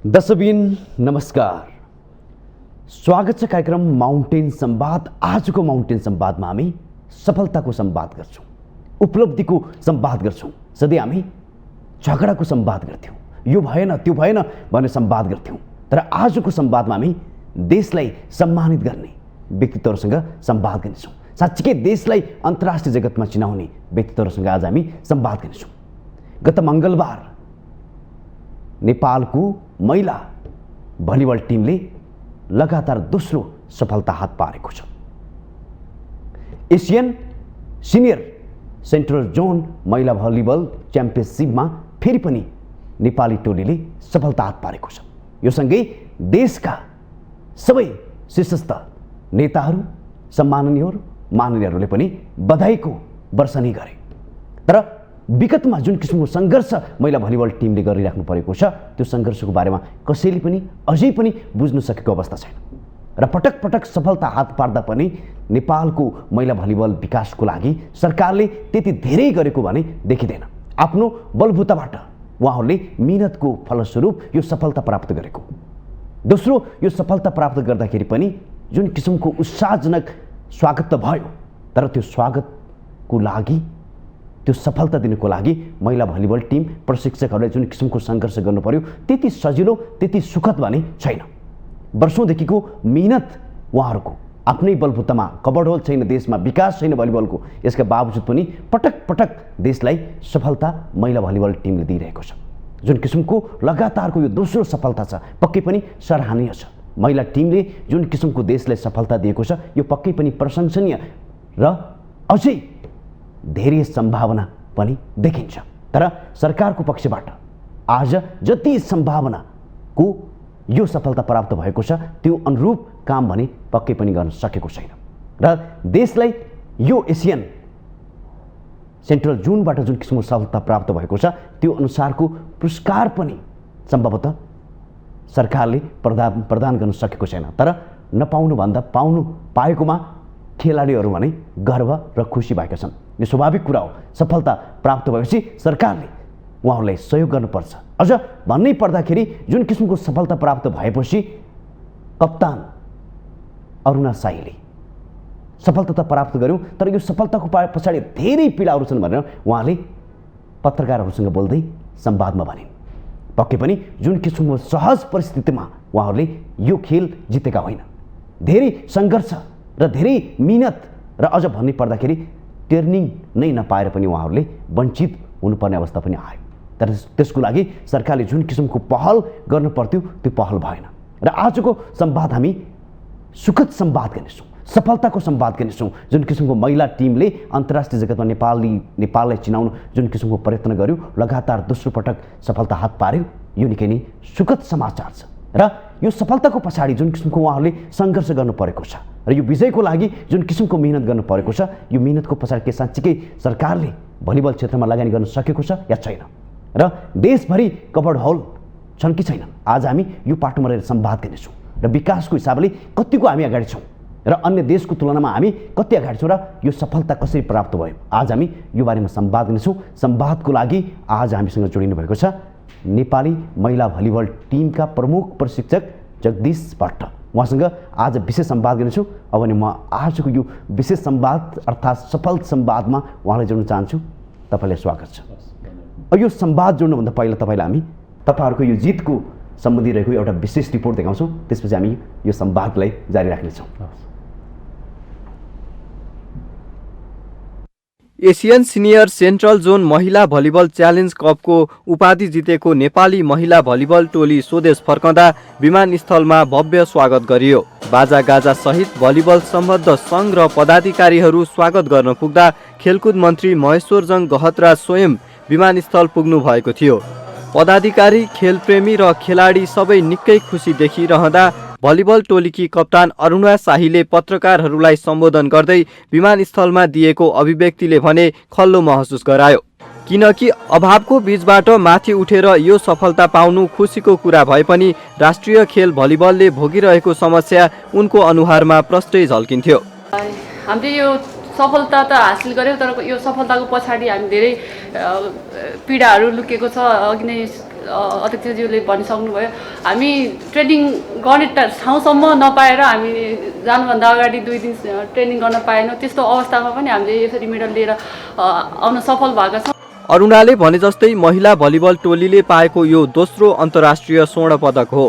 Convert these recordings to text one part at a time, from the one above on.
दर्शकबिन नमस्कार, स्वागत छ कार्यक्रम माउन्टेन संवाद। आजको माउन्टेन संवादमा हामी सफलताको संवाद गर्छौँ, उपलब्धिको संवाद गर्छौँ। सधैँ हामी झगडाको संवाद गर्थ्यौँ, यो भएन त्यो भएन भन्ने संवाद गर्थ्यौँ। तर आजको संवादमा हामी देशलाई सम्मानित गर्ने व्यक्तित्वहरूसँग संवाद गर्नेछौँ। साँच्चीकै देशलाई अन्तर्राष्ट्रिय जगतमा चिनाउने व्यक्तित्वहरूसँग आज हामी संवाद गर्नेछौँ। गत मङ्गलबार नेपालको महिला भलिबल टिमले लगातार दोस्रो सफलता हात पारेको छ। एसियन सिनियर सेन्ट्रल जोन महिला भलिबल च्याम्पियनसिपमा फेरि पनि नेपाली टोलीले सफलता हात पारेको छ। यो सँगै देशका सबै शीर्षस्थ नेताहरू, सम्माननीयहरू, माननीयहरूले पनि बधाईको वर्षनी गरे। तर विगतमा जुन किसिमको सङ्घर्ष महिला भलिबल टिमले गरिराख्नु परेको छ, त्यो सङ्घर्षको बारेमा कसैले पनि अझै पनि बुझ्न सकेको अवस्था छैन। र पटक पटक सफलता हात पार्दा पनि नेपालको महिला भलिबल विकासको लागि सरकारले त्यति धेरै गरेको भने देखिँदैन। आफ्नो बलबुताबाट उहाँहरूले मिहिनेतको फलस्वरूप यो सफलता प्राप्त गरेको। दोस्रो, यो सफलता प्राप्त गर्दाखेरि पनि जुन किसिमको उत्साहजनक स्वागत त भयो, तर त्यो स्वागतको लागि, त्यो सफलता दिनको लागि महिला भलिबल टिम प्रशिक्षकहरूले जुन किसिमको सङ्घर्ष गर्नु पर्यो त्यति सजिलो, त्यति सुखद भने छैन। वर्षौँदेखिको मिहिनेत उहाँहरूको आफ्नै बलबुतामा, कबड होल छैन देशमा, विकास छैन भलिबलको, यसका बावजुद पनि पटक पटक देशलाई सफलता महिला भलिबल टिमले दिइरहेको छ। जुन किसिमको लगातारको यो दोस्रो सफलता छ, पक्कै पनि सराहनीय छ। महिला टिमले जुन किसिमको देशलाई सफलता दिएको छ, यो पक्कै पनि प्रशंसनीय र अझै धेरै सम्भावना पनि देखिन्छ। तर सरकारको पक्षबाट आज जति सम्भावनाको यो सफलता प्राप्त भएको छ, त्यो अनुरूप काम भने पक्कै पनि गर्न सकेको छैन। र देशलाई यो एसियन सेन्ट्रल जोनबाट जुन किसिमको सफलता प्राप्त भएको छ, त्यो अनुसारको पुरस्कार पनि सम्भवतः सरकारले प्रदान गर्न सकेको छैन। तर नपाउनुभन्दा पाउनु पाएकोमा खेलाडीहरू भने गर्व र खुसी भएका छन्। यो स्वाभाविक कुरा हो। सफलता प्राप्त भएपछि सरकारले उहाँहरूलाई सहयोग गर्नुपर्छ। अझ भन्नै पर्दाखेरि जुन किसिमको सफलता प्राप्त भएपछि कप्तान अरुणा साईले सफलता त प्राप्त गर्यौँ, तर यो सफलताको पछाडि धेरै पीडाहरू छन् भनेर उहाँले पत्रकारहरूसँग बोल्दै संवादमा भनिन्। पक्कै पनि जुन किसिमको सहज परिस्थितिमा उहाँहरूले यो खेल जितेका होइन, धेरै सङ्घर्ष र धेरै मिहिनेत र अझ भन्नै पर्दाखेरि ट्रेनिङ नै नपाएर पनि उहाँहरूले वञ्चित हुनुपर्ने अवस्था पनि आयो। तर त्यसको लागि सरकारले जुन किसिमको पहल गर्नु पर्थ्यो त्यो पहल भएन। र आजको संवाद हामी सुखद संवाद गर्नेछौँ, सफलताको संवाद गर्नेछौँ। जुन किसिमको महिला टिमले अन्तर्राष्ट्रिय जगतमा नेपाललाई चिनाउन जुन किसिमको प्रयत्न गर्यो, लगातार दोस्रो पटक सफलता हात पार्यो, यो निकै नै सुखद समाचार छ। र यो सफलताको पछाडि जुन किसिमको उहाँहरूले सङ्घर्ष गर्नु परेको छ र यो विजयको लागि जुन किसिमको मिहिनेत गर्नु परेको छ, यो मिहिनेतको पछाडि के साँच्चीकै सरकारले भलिबल क्षेत्रमा लगानी गर्न सकेको छ या छैन, र देशभरि कबड हल छन् कि छैनन्, आज हामी यो पाटोमा रहेर संवाद गर्नेछौँ। र विकासको हिसाबले कतिको हामी अगाडि छौँ र अन्य देशको तुलनामा हामी कति अगाडि छौँ र यो सफलता कसरी प्राप्त भयो, आज हामी यो बारेमा संवाद गर्नेछौँ। संवादको लागि आज हामीसँग जोडिनु भएको छ नेपाली महिला भलिबल टिमका प्रमुख प्रशिक्षक जगदीश भट्ट। उहाँसँग आज विशेष संवाद गर्नेछु। अब नि म आजको यो विशेष संवाद अर्थात् सफल संवादमा उहाँलाई जोड्न चाहन्छु। तपाईँलाई स्वागत छ। यो संवाद जोड्नुभन्दा पहिला तपाईँलाई हामी तपाईँहरूको यो जितको सम्बन्धी रहेको एउटा विशेष रिपोर्ट देखाउँछौँ, त्यसपछि हामी यो संवादलाई जारी राख्नेछौँ। एसियन सिनियर सेन्ट्रल जोन महिला भलिबल च्यालेन्ज कपको उपाधि जितेको नेपाली महिला भलिबल टोली स्वदेश फर्कँदा विमानस्थलमा भव्य स्वागत गरियो। बाजागाजा सहित भलिबल सम्बद्ध सङ्घ र पदाधिकारीहरू स्वागत गर्न पुग्दा खेलकुद मन्त्री महेश्वरजङ गहतराज स्वयं विमानस्थल पुग्नु भएको थियो। पदाधिकारी, खेलप्रेमी र खेलाडी सबै निकै खुसी देखिरहँदा भलिबल टोलीकी कप्तान अरुणा शाहीले पत्रकारहरूलाई सम्बोधन गर्दै विमानस्थलमा दिएको अभिव्यक्तिले भने खल्लो महसुस गरायो। किनकि अभावको बीचबाट माथि उठेर यो सफलता पाउनु खुसीको कुरा भए पनि राष्ट्रिय खेल भलिबलले भोगिरहेको समस्या उनको अनुहारमा प्रष्टै झल्किन्थ्यो। हामीले यो सफलता त हासिल गर्यौँ, तर यो सफलताको पछाडि हामी धेरै पीडाहरू लुकेको छ। अघि नै अध्यक्षज्यूले भनिसक्नुभयो हामी ट्रेनिङ गर्ने ठाउँसम्म नपाएर हामी जानुभन्दा अगाडि 2 दिन ट्रेनिङ गर्न पाएनौँ। त्यस्तो अवस्थामा पनि हामीले यसरी मेडल लिएर आउन सफल भएका छौँ। अरुणाले भने जस्तै महिला भलिबल टोलीले पाएको यो दोस्रो अन्तर्राष्ट्रिय स्वर्ण पदक हो।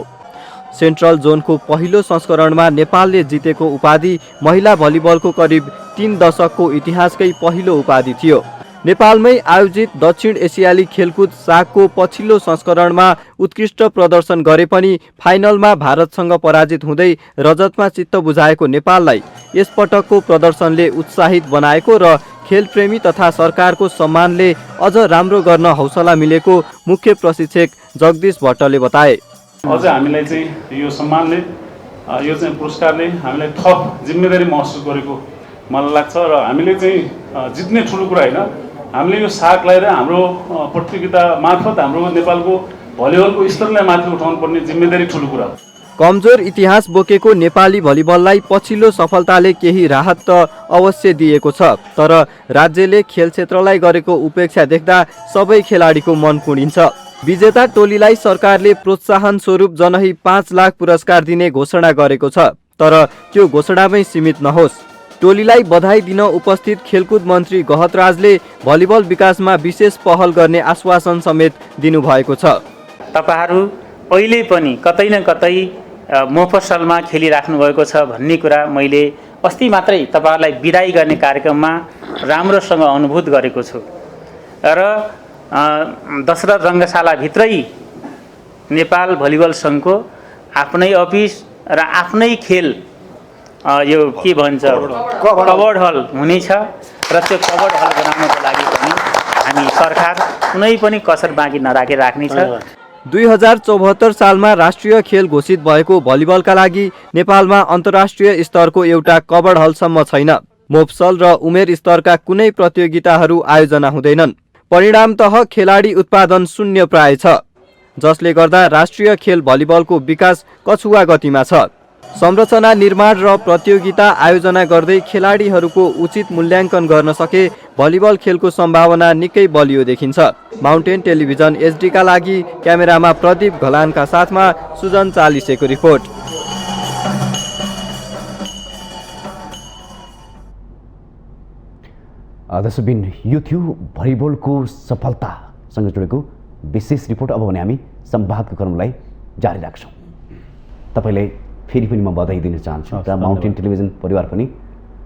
सेन्ट्रल जोनको पहिलो संस्करणमा नेपालले जितेको उपाधि महिला भलिबलको करिब 3 दशकको इतिहासकै पहिलो उपाधि थियो। नेपालमै आयोजित दक्षिण एसियाली खेलकुद सागको पछिल्लो संस्करणमा उत्कृष्ट प्रदर्शन गरे पनि फाइनलमा भारतसँग पराजित हुँदै रजतमा चित्त बुझाएको नेपाललाई यसपटकको प्रदर्शनले उत्साहित बनाएको र खेलप्रेमी तथा सरकारको सम्मानले अझ राम्रो गर्न हौसला मिलेको मुख्य प्रशिक्षक जगदीश भट्टले बताए। अझ हामीलाई चाहिँ यो सम्मानले यो चाहिँ पुरस्कारले हामीलाई थप जिम्मेदारी महसुस गरेको मलाई लाग्छ र हामीले चाहिँ जित्ने ठुलो कुरा होइन, हामीले यो सागलाई र हाम्रो प्रतियोगिता मार्फत हाम्रो नेपालको भलिबलको स्तरलाई माथि उठाउनु पर्ने जिम्मेदारी ठुलो कुरा हो। कमजोर इतिहास बोकेको नेपाली भलिबललाई पछिल्लो सफलताले केही राहत त अवश्य दिएको छ, तर राज्यले खेल क्षेत्रलाई गरेको उपेक्षा देख्दा सबै खेलाडीको मन कुँडिन्छ। विजेता टोलीलाई सरकारले प्रोत्साहन स्वरूप जनही 5 लाख पुरस्कार दिने घोषणा गरेको छ, तर त्यो घोषणामै सीमित नहोस्। टोलीलाई बधाई दिन उपस्थित खेलकुद मन्त्री गहतराजले भलिबल विकासमा विशेष पहल गर्ने आश्वासन समेत दिनुभएको छ। तपाईहरू पहिले पनि कतै न कतै मोफसलमा खेलिराख्नु भएको छ भन्ने कुरा मैले अस्ति मात्रै तपाईहरुलाई बिदाई गर्ने कार्यक्रममा राम्रोसँग अनुभूत गरेको छु र दशरथ रङ्गशाला भित्रै नेपाल भलिबल संघको आफ्नै अफिस र आफ्नै खेल यो के भन्छ कबर्ड हल हुनेछ र त्यो कबर्ड हल बनाउनको लागि पनि हामी सरकार कुनै पनि कसर बाँकी नराखेर राख्नेछ। 2074 सालमा राष्ट्रिय खेल घोषित भएको भलिबलका लागि नेपालमा अन्तर्राष्ट्रिय स्तरको एउटा कबर्ड हलसम्म छैन। मोफसल र उमेर स्तरका कुनै प्रतियोगिताहरू आयोजना हुँदैनन्। परिणामतः खेलाडी उत्पादन शून्य प्राय छ, जसले गर्दा राष्ट्रिय खेल भलिबलको विकास कछुवा गतिमा छ। संरचना निर्माण र प्रतियोगिता आयोजना गर्दै खेलाडीहरूको उचित मूल्याङ्कन गर्न सके भलिबल खेलको सम्भावना निकै बलियो देखिन्छ। माउन्टेन टेलिभिजन एचडी का लागि क्यामेरामा प्रदीप घलानका साथमा सुजन चालिसेको रिपोर्ट। दर्शकबिन, यो थियो भलिबलको सफलतासँग जोडेको विशेष रिपोर्ट। अब भने हामी संवादको क्रमलाई जारी राख्छौँ। तपाईँलाई फेरि पनि म बधाई दिन चाहन्छु र माउन्टेन टेलिभिजन परिवार पनि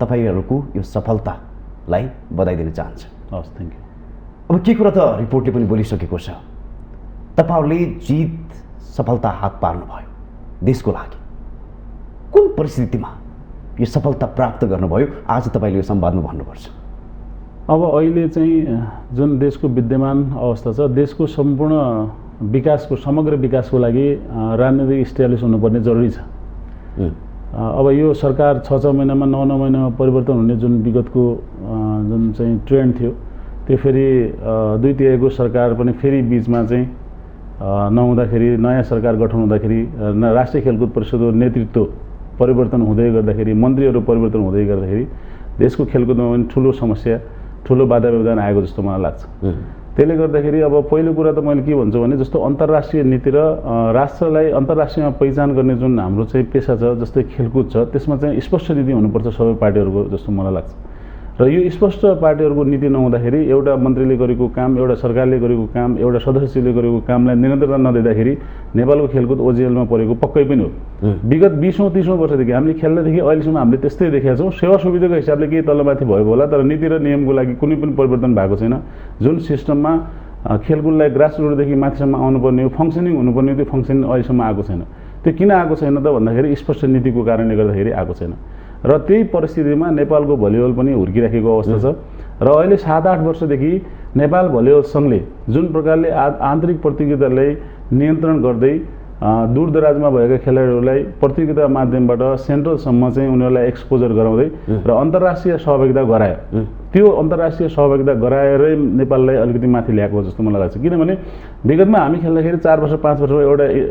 तपाईँहरूको यो सफलतालाई बधाई दिन चाहन्छ। हस्, थ्याङ्क यू। अब के कुरा त रिपोर्टले पनि बोलिसकेको छ, तपाईँहरूले जित सफलता हात पार्नुभयो देशको लागि। कुन परिस्थितिमा यो सफलता प्राप्त गर्नुभयो आज तपाईँले यो संवादमा भन्नुपर्छ। अब अहिले चाहिँ जुन देशको विद्यमान अवस्था छ, देशको सम्पूर्ण विकासको समग्र विकासको लागि राजनीतिक इस्टाब्लिस हुनुपर्ने जरुरी छ। अब यो सरकार 6-6 महिनामा 9-9 महिनामा परिवर्तन हुने जुन विगतको जुन चाहिँ ट्रेन्ड थियो, त्यो फेरि 2-3 सरकार पनि फेरि बिचमा चाहिँ नहुँदाखेरि नयाँ सरकार गठन हुँदाखेरि राष्ट्रिय खेलकुद परिषदको नेतृत्व परिवर्तन हुँदै गर्दाखेरि मन्त्रीहरू परिवर्तन हुँदै गर्दाखेरि देशको खेलकुदमा पनि ठुलो समस्या ठुलो बाधा व्यवधान आएको जस्तो मलाई लाग्छ। त्यसले गर्दाखेरि अब पहिलो कुरा त मैले के भन्छु भने जस्तो अन्तर्राष्ट्रिय नीति र राष्ट्रलाई अन्तर्राष्ट्रियमा पहिचान गर्ने जुन हाम्रो चाहिँ पेसा छ जस्तै खेलकुद छ, त्यसमा चाहिँ स्पष्ट नीति हुनुपर्छ सबै पार्टीहरूको जस्तो मलाई लाग्छ। र यो स्पष्ट पार्टीहरूको नीति नहुँदाखेरि एउटा मन्त्रीले गरेको काम, एउटा सरकारले गरेको काम, एउटा सदस्यले गरेको कामलाई निरन्तरता नदिँदाखेरि नेपालको खेलकुद ओजिएलमा परेको पक्कै पनि हो। विगत 20औं-30औं वर्षदेखि हामीले खेल्दादेखि अहिलेसम्म हामीले त्यस्तै देखेका छौँ। सेवा सुविधाको हिसाबले केही तलमाथि भएको होला, तर नीति र नियमको लागि कुनै पनि परिवर्तन भएको छैन। जुन सिस्टममा खेलकुदलाई ग्रासरुटदेखि माथिसम्म आउनुपर्ने हो, फङ्सनिङ हुनुपर्ने हो, त्यो फङ्सनिङ अहिलेसम्म आएको छैन। त्यो किन आएको छैन त भन्दाखेरि स्पष्ट नीतिको कारणले गर्दाखेरि आएको छैन। र त्यही परिस्थितिमा नेपालको भलिबल पनि हुर्किराखेको अवस्था छ। र अहिले 7-8 वर्षदेखि नेपाल भलिबल सङ्घले जुन प्रकारले आन्तरिक प्रतियोगितालाई नियन्त्रण गर्दै दूरदराजमा भएका खेलाडीहरूलाई प्रतियोगिता माध्यमबाट सेन्ट्रलसम्म चाहिँ उनीहरूलाई एक्सपोजर गराउँदै र अन्तर्राष्ट्रिय सहभागिता गरायो। त्यो अन्तर्राष्ट्रिय सहभागिता गराएरै नेपाललाई अलिकति माथि ल्याएको जस्तो मलाई लाग्छ। किनभने विगतमा हामी खेल्दाखेरि 4 वर्ष 5 वर्षमा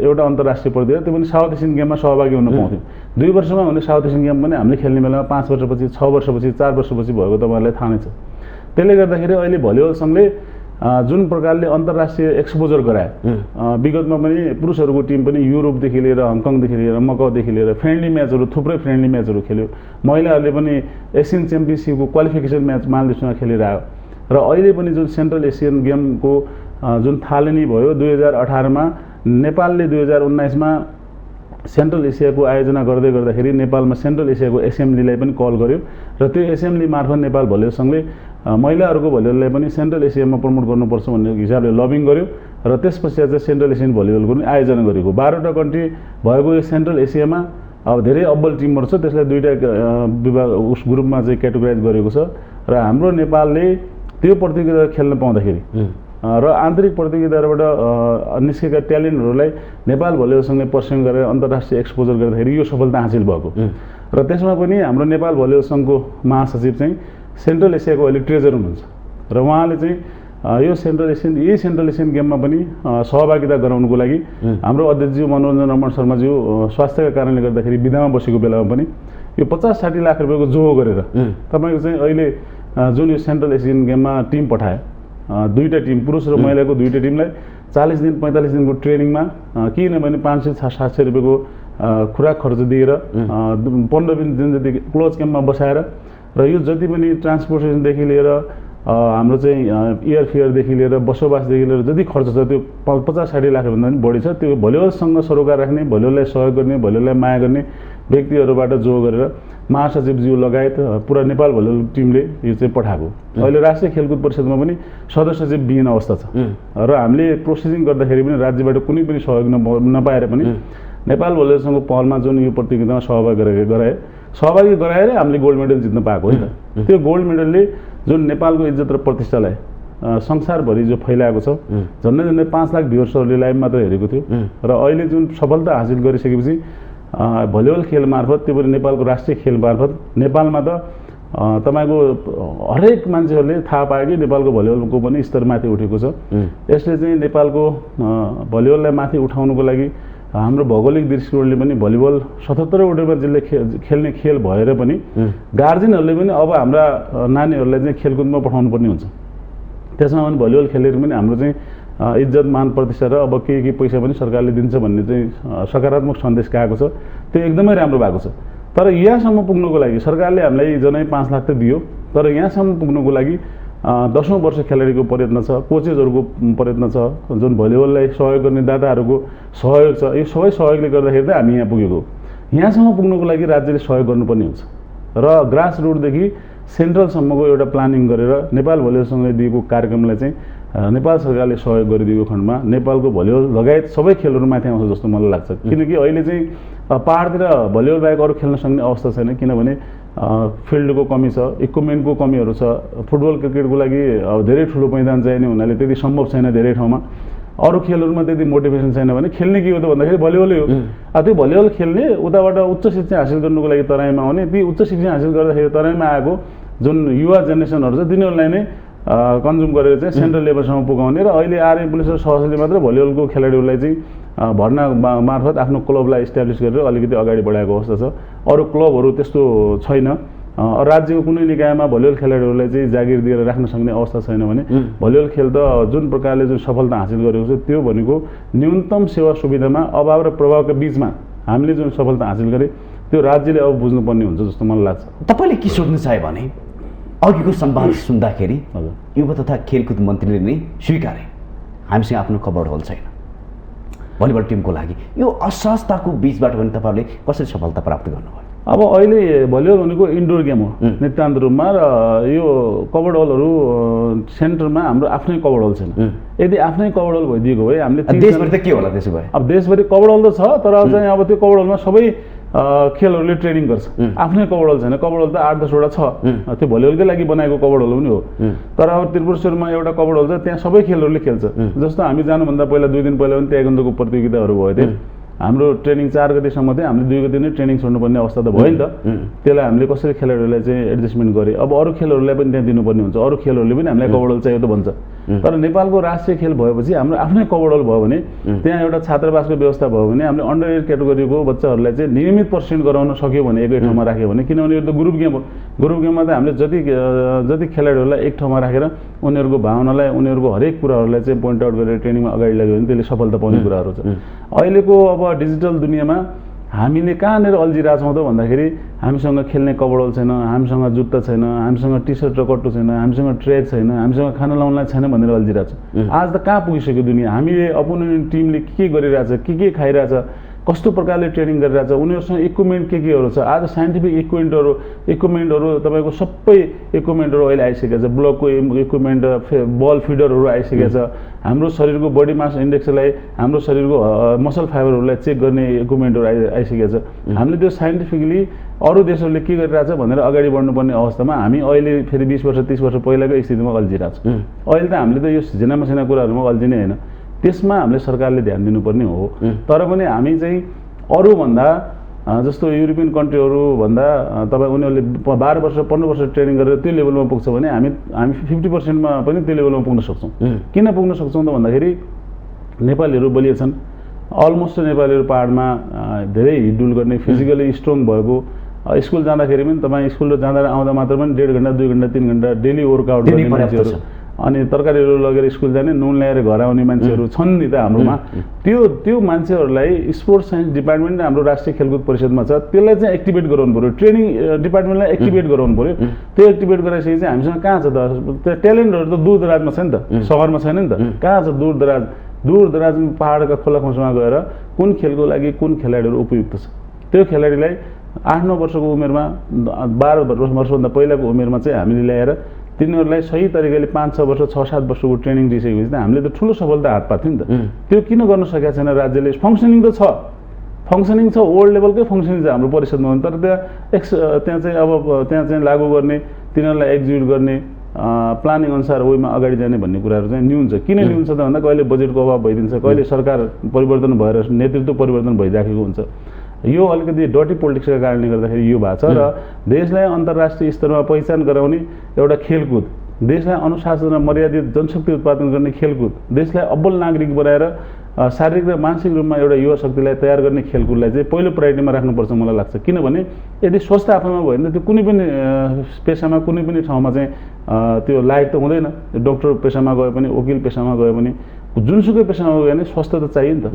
एउटा अन्तर्राष्ट्रिय प्रतियोगिता, त्यो पनि साउथ एसियन गेममा सहभागी हुन पाउँथ्यौँ। 2 वर्षमा हुने साउथ एसियन गेम पनि हामीले खेल्ने बेलामा 5 वर्षपछि 6 वर्षपछि 4 वर्षपछि भएको तपाईँहरूलाई थाहा नै छ। त्यसले गर्दाखेरि अहिले भलिबल सङ्घले जुन प्रकारले अन्तर्राष्ट्रिय एक्सपोजर गराए विगतमा पनि पुरुषहरूको टिम पनि युरोपदेखि लिएर हङकङदेखि लिएर मकाउदेखि लिएर फ्रेन्डली म्याचहरू थुप्रै फ्रेन्डली म्याचहरू खेल्यो महिलाहरूले पनि एसियन च्याम्पियनसिपको क्वालिफिकेसन म्याच मालदिप्समा खेलेर आयो र अहिले पनि जुन सेन्ट्रल एसियन गेमको जुन थालनी भयो 2018मा नेपालले 2019मा सेन्ट्रल एसियाको आयोजना गर्दै गर्दाखेरि नेपालमा सेन्ट्रल एसियाको एसेम्ब्लीलाई पनि कल गर्यो र त्यो एसेम्ब्ली मार्फत नेपाल भलिबल सङ्घले महिलाहरूको भलिबललाई पनि सेन्ट्रल एसियामा प्रमोट गर्नुपर्छ भन्ने हिसाबले लबिङ गर्यो र त्यसपश्चात चाहिँ सेन्ट्रल एसियन भलिबलको पनि आयोजना गरेको 12वटा कन्ट्री भएको यो सेन्ट्रल एसियामा अब धेरै अब्बल टिमहरू छ त्यसलाई 2टा विभाग उस ग्रुपमा चाहिँ क्याटेगोराइज गरेको छ र हाम्रो नेपालले त्यो प्रतियोगिता खेल्न पाउँदाखेरि र आन्तरिक प्रतियोगिताबाट निस्केका ट्यालेन्टहरूलाई नेपाल भलिबल सङ्घले पर्स्युम गरेर अन्तर्राष्ट्रिय एक्सपोजर गर्दाखेरि यो सफलता हासिल भएको र त्यसमा पनि हाम्रो नेपाल भलिबल सङ्घको महासचिव चाहिँ सेन्ट्रल एसियाको अहिले ट्रेजर हुनुहुन्छ र उहाँले चाहिँ यो सेन्ट्रल एसियन गेममा पनि सहभागिता गराउनुको लागि हाम्रो अध्यक्षज्यू मनोरञ्जन रमण शर्माज्यू स्वास्थ्यका कारणले गर्दाखेरि बिदामा बसेको बेलामा पनि यो 50-60 लाख रुपियाँको जोहो गरेर तपाईँको चाहिँ अहिले जुन यो सेन्ट्रल एसियन गेममा टिम पठायो 2टा टिम पुरुष र महिलाको 2टा टिमलाई 40 दिन 45 दिनको ट्रेनिङमा किनभने 500-700 रुपियाँको खुराक खर्च दिएर 15 दिन जति क्लोज क्याम्पमा बसाएर र यो जति पनि ट्रान्सपोर्टेसनदेखि लिएर हाम्रो चाहिँ एयर फेयरदेखि लिएर बसोबासदेखि लिएर जति खर्च छ त्यो 50-60 लाखभन्दा पनि बढी छ त्यो भलिबलसँग सरोकार राख्ने भलिबललाई सहयोग गर्ने भलिबललाई माया गर्ने व्यक्तिहरूबाट जो गरेर महासचिवज्यू लगायत पुरा नेपाल भलिबल टिमले यो चाहिँ पठाएको अहिले राष्ट्रिय खेलकुद परिषदमा पनि सदस्य चाहिँ विहीन अवस्था छ र हामीले प्रोसेसिङ गर्दाखेरि पनि राज्यबाट कुनै पनि सहयोग नपाएर पनि नेपाल भलिबल सङ्घको पहलमा जुन यो प्रतियोगितामा सहभागी गराएर हामीले गोल्ड मेडल जित्न पाएको है त त्यो गोल्ड मेडलले जुन नेपालको इज्जत र प्रतिष्ठालाई संसारभरि जो फैलाएको छ झन्डै 5 लाख भ्युअर्सहरूले लाइभ मात्र हेरेको थियो र अहिले जुन सफलता हासिल गरिसकेपछि भलिबल खेल मार्फत त्यो पनि नेपालको राष्ट्रिय खेल मार्फत नेपालमा त तपाईँको हरेक मान्छेहरूले थाहा पायो कि नेपालको भलिबलको पनि स्तर माथि उठेको छ यसले चाहिँ नेपालको भलिबललाई माथि उठाउनुको लागि हाम्रो भौगोलिक दृष्टिकोणले पनि भलिबल 77वटा जिल्ला खेल्ने खेल भएर पनि गार्जियनहरूले पनि अब हाम्रा नानीहरूलाई चाहिँ खेलकुदमा पठाउनु पर्ने हुन्छ त्यसमा पनि भलिबल खेलेर पनि हाम्रो चाहिँ इज्जत मान प्रतिष्ठा र अब के पैसा पनि सरकारले दिन्छ भन्ने चाहिँ सकारात्मक सन्देश गएको छ त्यो एकदमै राम्रो भएको छ तर यहाँसम्म पुग्नुको लागि सरकारले हामीलाई जनै 5 लाख त दियो तर यहाँसम्म पुग्नुको लागि 10औं वर्ष खेलाडीको प्रयत्न छ कोचेसहरूको प्रयत्न छ जुन भलिबललाई सहयोग गर्ने दाताहरूको सहयोग छ यो सबै सहयोगले गर्दाखेरि त हामी यहाँ पुगेको यहाँसम्म पुग्नुको लागि राज्यले सहयोग गर्नुपर्ने हुन्छ र ग्रास रुटदेखि सेन्ट्रलसम्मको एउटा प्लानिङ गरेर नेपाल भलिबल सङ्घले दिएको कार्यक्रमलाई चाहिँ नेपाल सरकारले सहयोग गरिदिएको खण्डमा नेपालको भलिबल लगायत सबै खेलहरू माथि आउँछ जस्तो मलाई लाग्छ किनकि अहिले चाहिँ पहाडतिर भलिबल बाहेक अरू खेल्न सक्ने अवस्था छैन किनभने फिल्डको कमी छ इक्विपमेन्टको कमीहरू छ फुटबल क्रिकेटको लागि धेरै ठुलो मैदान चाहिने हुनाले त्यति सम्भव छैन धेरै ठाउँमा अरू खेलहरूमा त्यति मोटिभेसन छैन भने खेल्ने के हो त भन्दाखेरि भलिबलै हो त्यो भलिबल खेल्ने उताबाट उच्च शिक्षा हासिल गर्नुको लागि तराईमा आउने ती उच्च शिक्षा हासिल गर्दाखेरि तराईमा आएको जुन युवा जेनेरेसनहरू छ तिनीहरूलाई नै कन्ज्युम गरेर चाहिँ सेन्ट्रल लेभलसम्म पुगाउने र अहिले आर्मी पुलिस र सहसले मात्र भलिबलको खेलाडीहरूलाई चाहिँ भर्ना मार्फत आफ्नो क्लबलाई इस्टाब्लिस गरेर अलिकति अगाडि बढाएको अवस्था छ अरू क्लबहरू त्यस्तो छैन राज्यको कुनै निकायमा भलिबल खेलाडीहरूलाई चाहिँ जागिर दिएर राख्न सक्ने अवस्था छैन भने भलिबल खेल त जुन प्रकारले जुन सफलता हासिल गरेको छ त्यो भनेको न्यूनतम सेवा सुविधामा अभाव र प्रभावका बीचमा हामीले जुन सफलता हासिल गरे त्यो राज्यले अब बुझ्नुपर्ने हुन्छ जस्तो मलाई लाग्छ तपाईँले के सोध्नु चाहे भने अघिको संवाद सुन्दाखेरि युवा तथा खेलकुद मन्त्रीले नै स्वीकारे हामीसँग आफ्नो कभर होल छैन भलिबल टिमको लागि यो असहजताको बीचबाट पनि तपाईँहरूले कसरी सफलता प्राप्त गर्नुभयो अब अहिले भलिबल भनेको इन्डोर गेम हो नितान्त रूपमा र यो कभर्ड हलहरू सेन्टरमा हाम्रो आफ्नै कभर्ड हल छैन यदि आफ्नै कभर्ड हल भइदिएको भए हामीले देशभरि त के होला त्यसो भए अब देशभरि कभर्ड हल त छ तर चाहिँ अब त्यो कभर्ड हलमा सबै खेलहरूले ट्रेनिङ गर्छ आफ्नै कभर्ड हल छैन कभर्ड हल त 8-10वटा छ त्यो भलिबलकै लागि बनाएको कभर्ड हल पनि हो तर अब त्रिपुरेश्वरमा एउटा कभर्ड हल छ त्यहाँ सबै खेलहरूले खेल्छ जस्तो हामी जानुभन्दा पहिला 2 दिन पहिला पनि ताइक्वान्डोको प्रतियोगिताहरू भयो थिए हाम्रो ट्रेनिङ 4 गतेसम्म थियो, हामीले 2 गते नै ट्रेनिङ छोड्नुपर्ने अवस्था त भयो नि त। त्यसलाई हामीले कसरी खेलाडीहरूलाई चाहिँ एडजस्टमेन्ट गरे। अब अरू खेलहरूलाई पनि त्यहाँ दिनुपर्ने हुन्छ, अरू खेलहरूले पनि हामीलाई कबड्डी चाहियो त भन्छ। तर नेपालको राष्ट्रिय खेल भएपछि हाम्रो आफ्नै कबड्डी भयो भने त्यहाँ एउटा छात्रावासको व्यवस्था भयो भने हामीले अन्डर एज क्याटेगोरीको बच्चाहरूलाई चाहिँ नियमित प्रशिक्षण गराउन सक्यो भने एकै ठाउँमा राख्यो भने, किनभने यो त ग्रुप गेम हो। ग्रुप गेममा त हामीले जति खेलाडीहरूलाई एक ठाउँमा राखेर उनीहरूको भावनालाई, उनीहरूको हरेक कुराहरूलाई चाहिँ पोइन्ट आउट गरेर ट्रेनिङमा अगाडि लाग्यो भने त्यसले सफलता पाउने कुराहरू छ। अहिलेको अब डिजिटल दुनियाँमा हामीले कहाँनिर अल्झिरहेछौँ त भन्दाखेरि हामीसँग खेल्ने कबड्डी छैन, हामीसँग जुत्ता छैन, हामीसँग टी सर्ट र कट्टु छैन, हामीसँग ट्रेक छैन, हामीसँग खाना लाउनलाई छैन भनेर अल्झिरहेछौँ। आज त कहाँ पुगिसक्यो दुनियाँ। हामीले अपोनेन्ट टिमले के गरिरहेछ, के खाइरहेछ, कस्तो प्रकारले ट्रेनिङ गरिरहेछ, उनीहरूसँग इक्विपमेन्ट केहरू छ। आज साइन्टिफिक इक्विपमेन्टहरू तपाईँको सबै इक्विपमेन्टहरू अहिले आइसकेको छ। ब्लकको इक्विपमेन्ट, बल फिडरहरू आइसकेको छ। हाम्रो शरीरको बडी मास इन्डेक्सलाई, हाम्रो शरीरको मसल फाइबरहरूलाई चेक गर्ने इक्विपमेन्टहरू आइसकेको छ। हामीले त्यो साइन्टिफिकली अरू देशहरूले के गरिरहेछ भनेर अगाडि बढ्नुपर्ने अवस्थामा हामी अहिले फेरि 20 वर्ष 30 वर्ष पहिलाको स्थितिमा अल्झिरहेको छ। अहिले त हामीले त यो सिना मसिना कुराहरूमा अल्झिने होइन, त्यसमा हामीले सरकारले ध्यान दिनुपर्ने हो। तर पनि हामी चाहिँ अरूभन्दा जस्तो युरोपियन कन्ट्रीहरूभन्दा तपाईँ उनीहरूले 12 वर्ष 15 वर्ष ट्रेनिङ गरेर त्यो लेभलमा पुग्छ भने हामी 50%मा पनि त्यो लेभलमा पुग्न सक्छौँ। किन पुग्न सक्छौँ त भन्दाखेरि नेपालीहरू बलिया छन्। अलमोस्ट नेपालीहरू पाहाडमा धेरै हिडडुल गर्ने, फिजिकली स्ट्रङ भएको, स्कुल जाँदाखेरि पनि तपाईँ स्कुल जाँदा आउँदा मात्र पनि 1.5 घन्टा 2 घन्टा 3 घन्टा डेली वर्कआउट गर्ने मान्छेहरू, अनि तरकारीहरू लगेर स्कुल जाने, नुन ल्याएर घर आउने मान्छेहरू छन् नि त हाम्रोमा। त्यो मान्छेहरूलाई स्पोर्ट्स साइन्स डिपार्टमेन्ट हाम्रो राष्ट्रिय खेलकुद परिषदमा छ, त्यसलाई चाहिँ एक्टिभेट गराउनु पऱ्यो। ट्रेनिङ डिपार्टमेन्टलाई एक्टिभेट गराउनु पऱ्यो। त्यो एक्टिभेट गराइसकेपछि चाहिँ हामीसँग कहाँ छ त त्यो ट्यालेन्टहरू त दूरदराजमा छ नि त, सहरमा छैन नि त। कहाँ छ दूरदराजमा पाहाडका खोला खोसमा गएर कुन खेलको लागि कुन खेलाडीहरू उपयुक्त छ, त्यो खेलाडीलाई 8-9 वर्षको उमेरमा, 12 वर्षभन्दा पहिलाको उमेरमा चाहिँ हामीले ल्याएर तिनीहरूलाई सही तरिकाले 5-6 वर्ष 6-7 वर्षको ट्रेनिङ दिइसकेपछि त हामीले त ठुलो सफलता हात पार्थ्यो नि त। त्यो किन गर्न सकेको छैन राज्यले? फङ्सनिङ त छ, फङ्सनिङ छ, वर्ल्ड लेभलकै फङ्सनिङ छ हाम्रो परिषदमा, तर त्यहाँ चाहिँ लागू गर्ने, तिनीहरूलाई एक्जिक्युट गर्ने, प्लानिङ अनुसार वेमा अगाडि जाने भन्ने कुराहरू चाहिँ न्यून छ। किन न्यून छ त भन्दा कहिले बजेटको अभाव भइदिन्छ, कहिले सरकार परिवर्तन भएर नेतृत्व परिवर्तन भइराखेको हुन्छ। यो अलिकति डटी पोलिटिक्सका कारणले गर्दाखेरि यो भएको छ। र देशलाई अन्तर्राष्ट्रिय स्तरमा पहिचान गराउने एउटा खेलकुद, देशलाई अनुशासन र मर्यादित जनशक्ति उत्पादन गर्ने खेलकुद, देशलाई अब्बल नागरिक बनाएर शारीरिक र मानसिक रूपमा एउटा युवा शक्तिलाई तयार गर्ने खेलकुदलाई चाहिँ पहिलो प्रायोरिटीमा राख्नुपर्छ मलाई लाग्छ। किनभने यदि स्वस्थ आफैमा भयो भने त त्यो कुनै पनि पेसामा, कुनै पनि ठाउँमा चाहिँ त्यो लायक त हुँदैन। डक्टर पेसामा गए पनि, वकिल पेसामा गए पनि, जुनसुकै पेसामा गयो भने स्वस्थ त चाहियो नि त,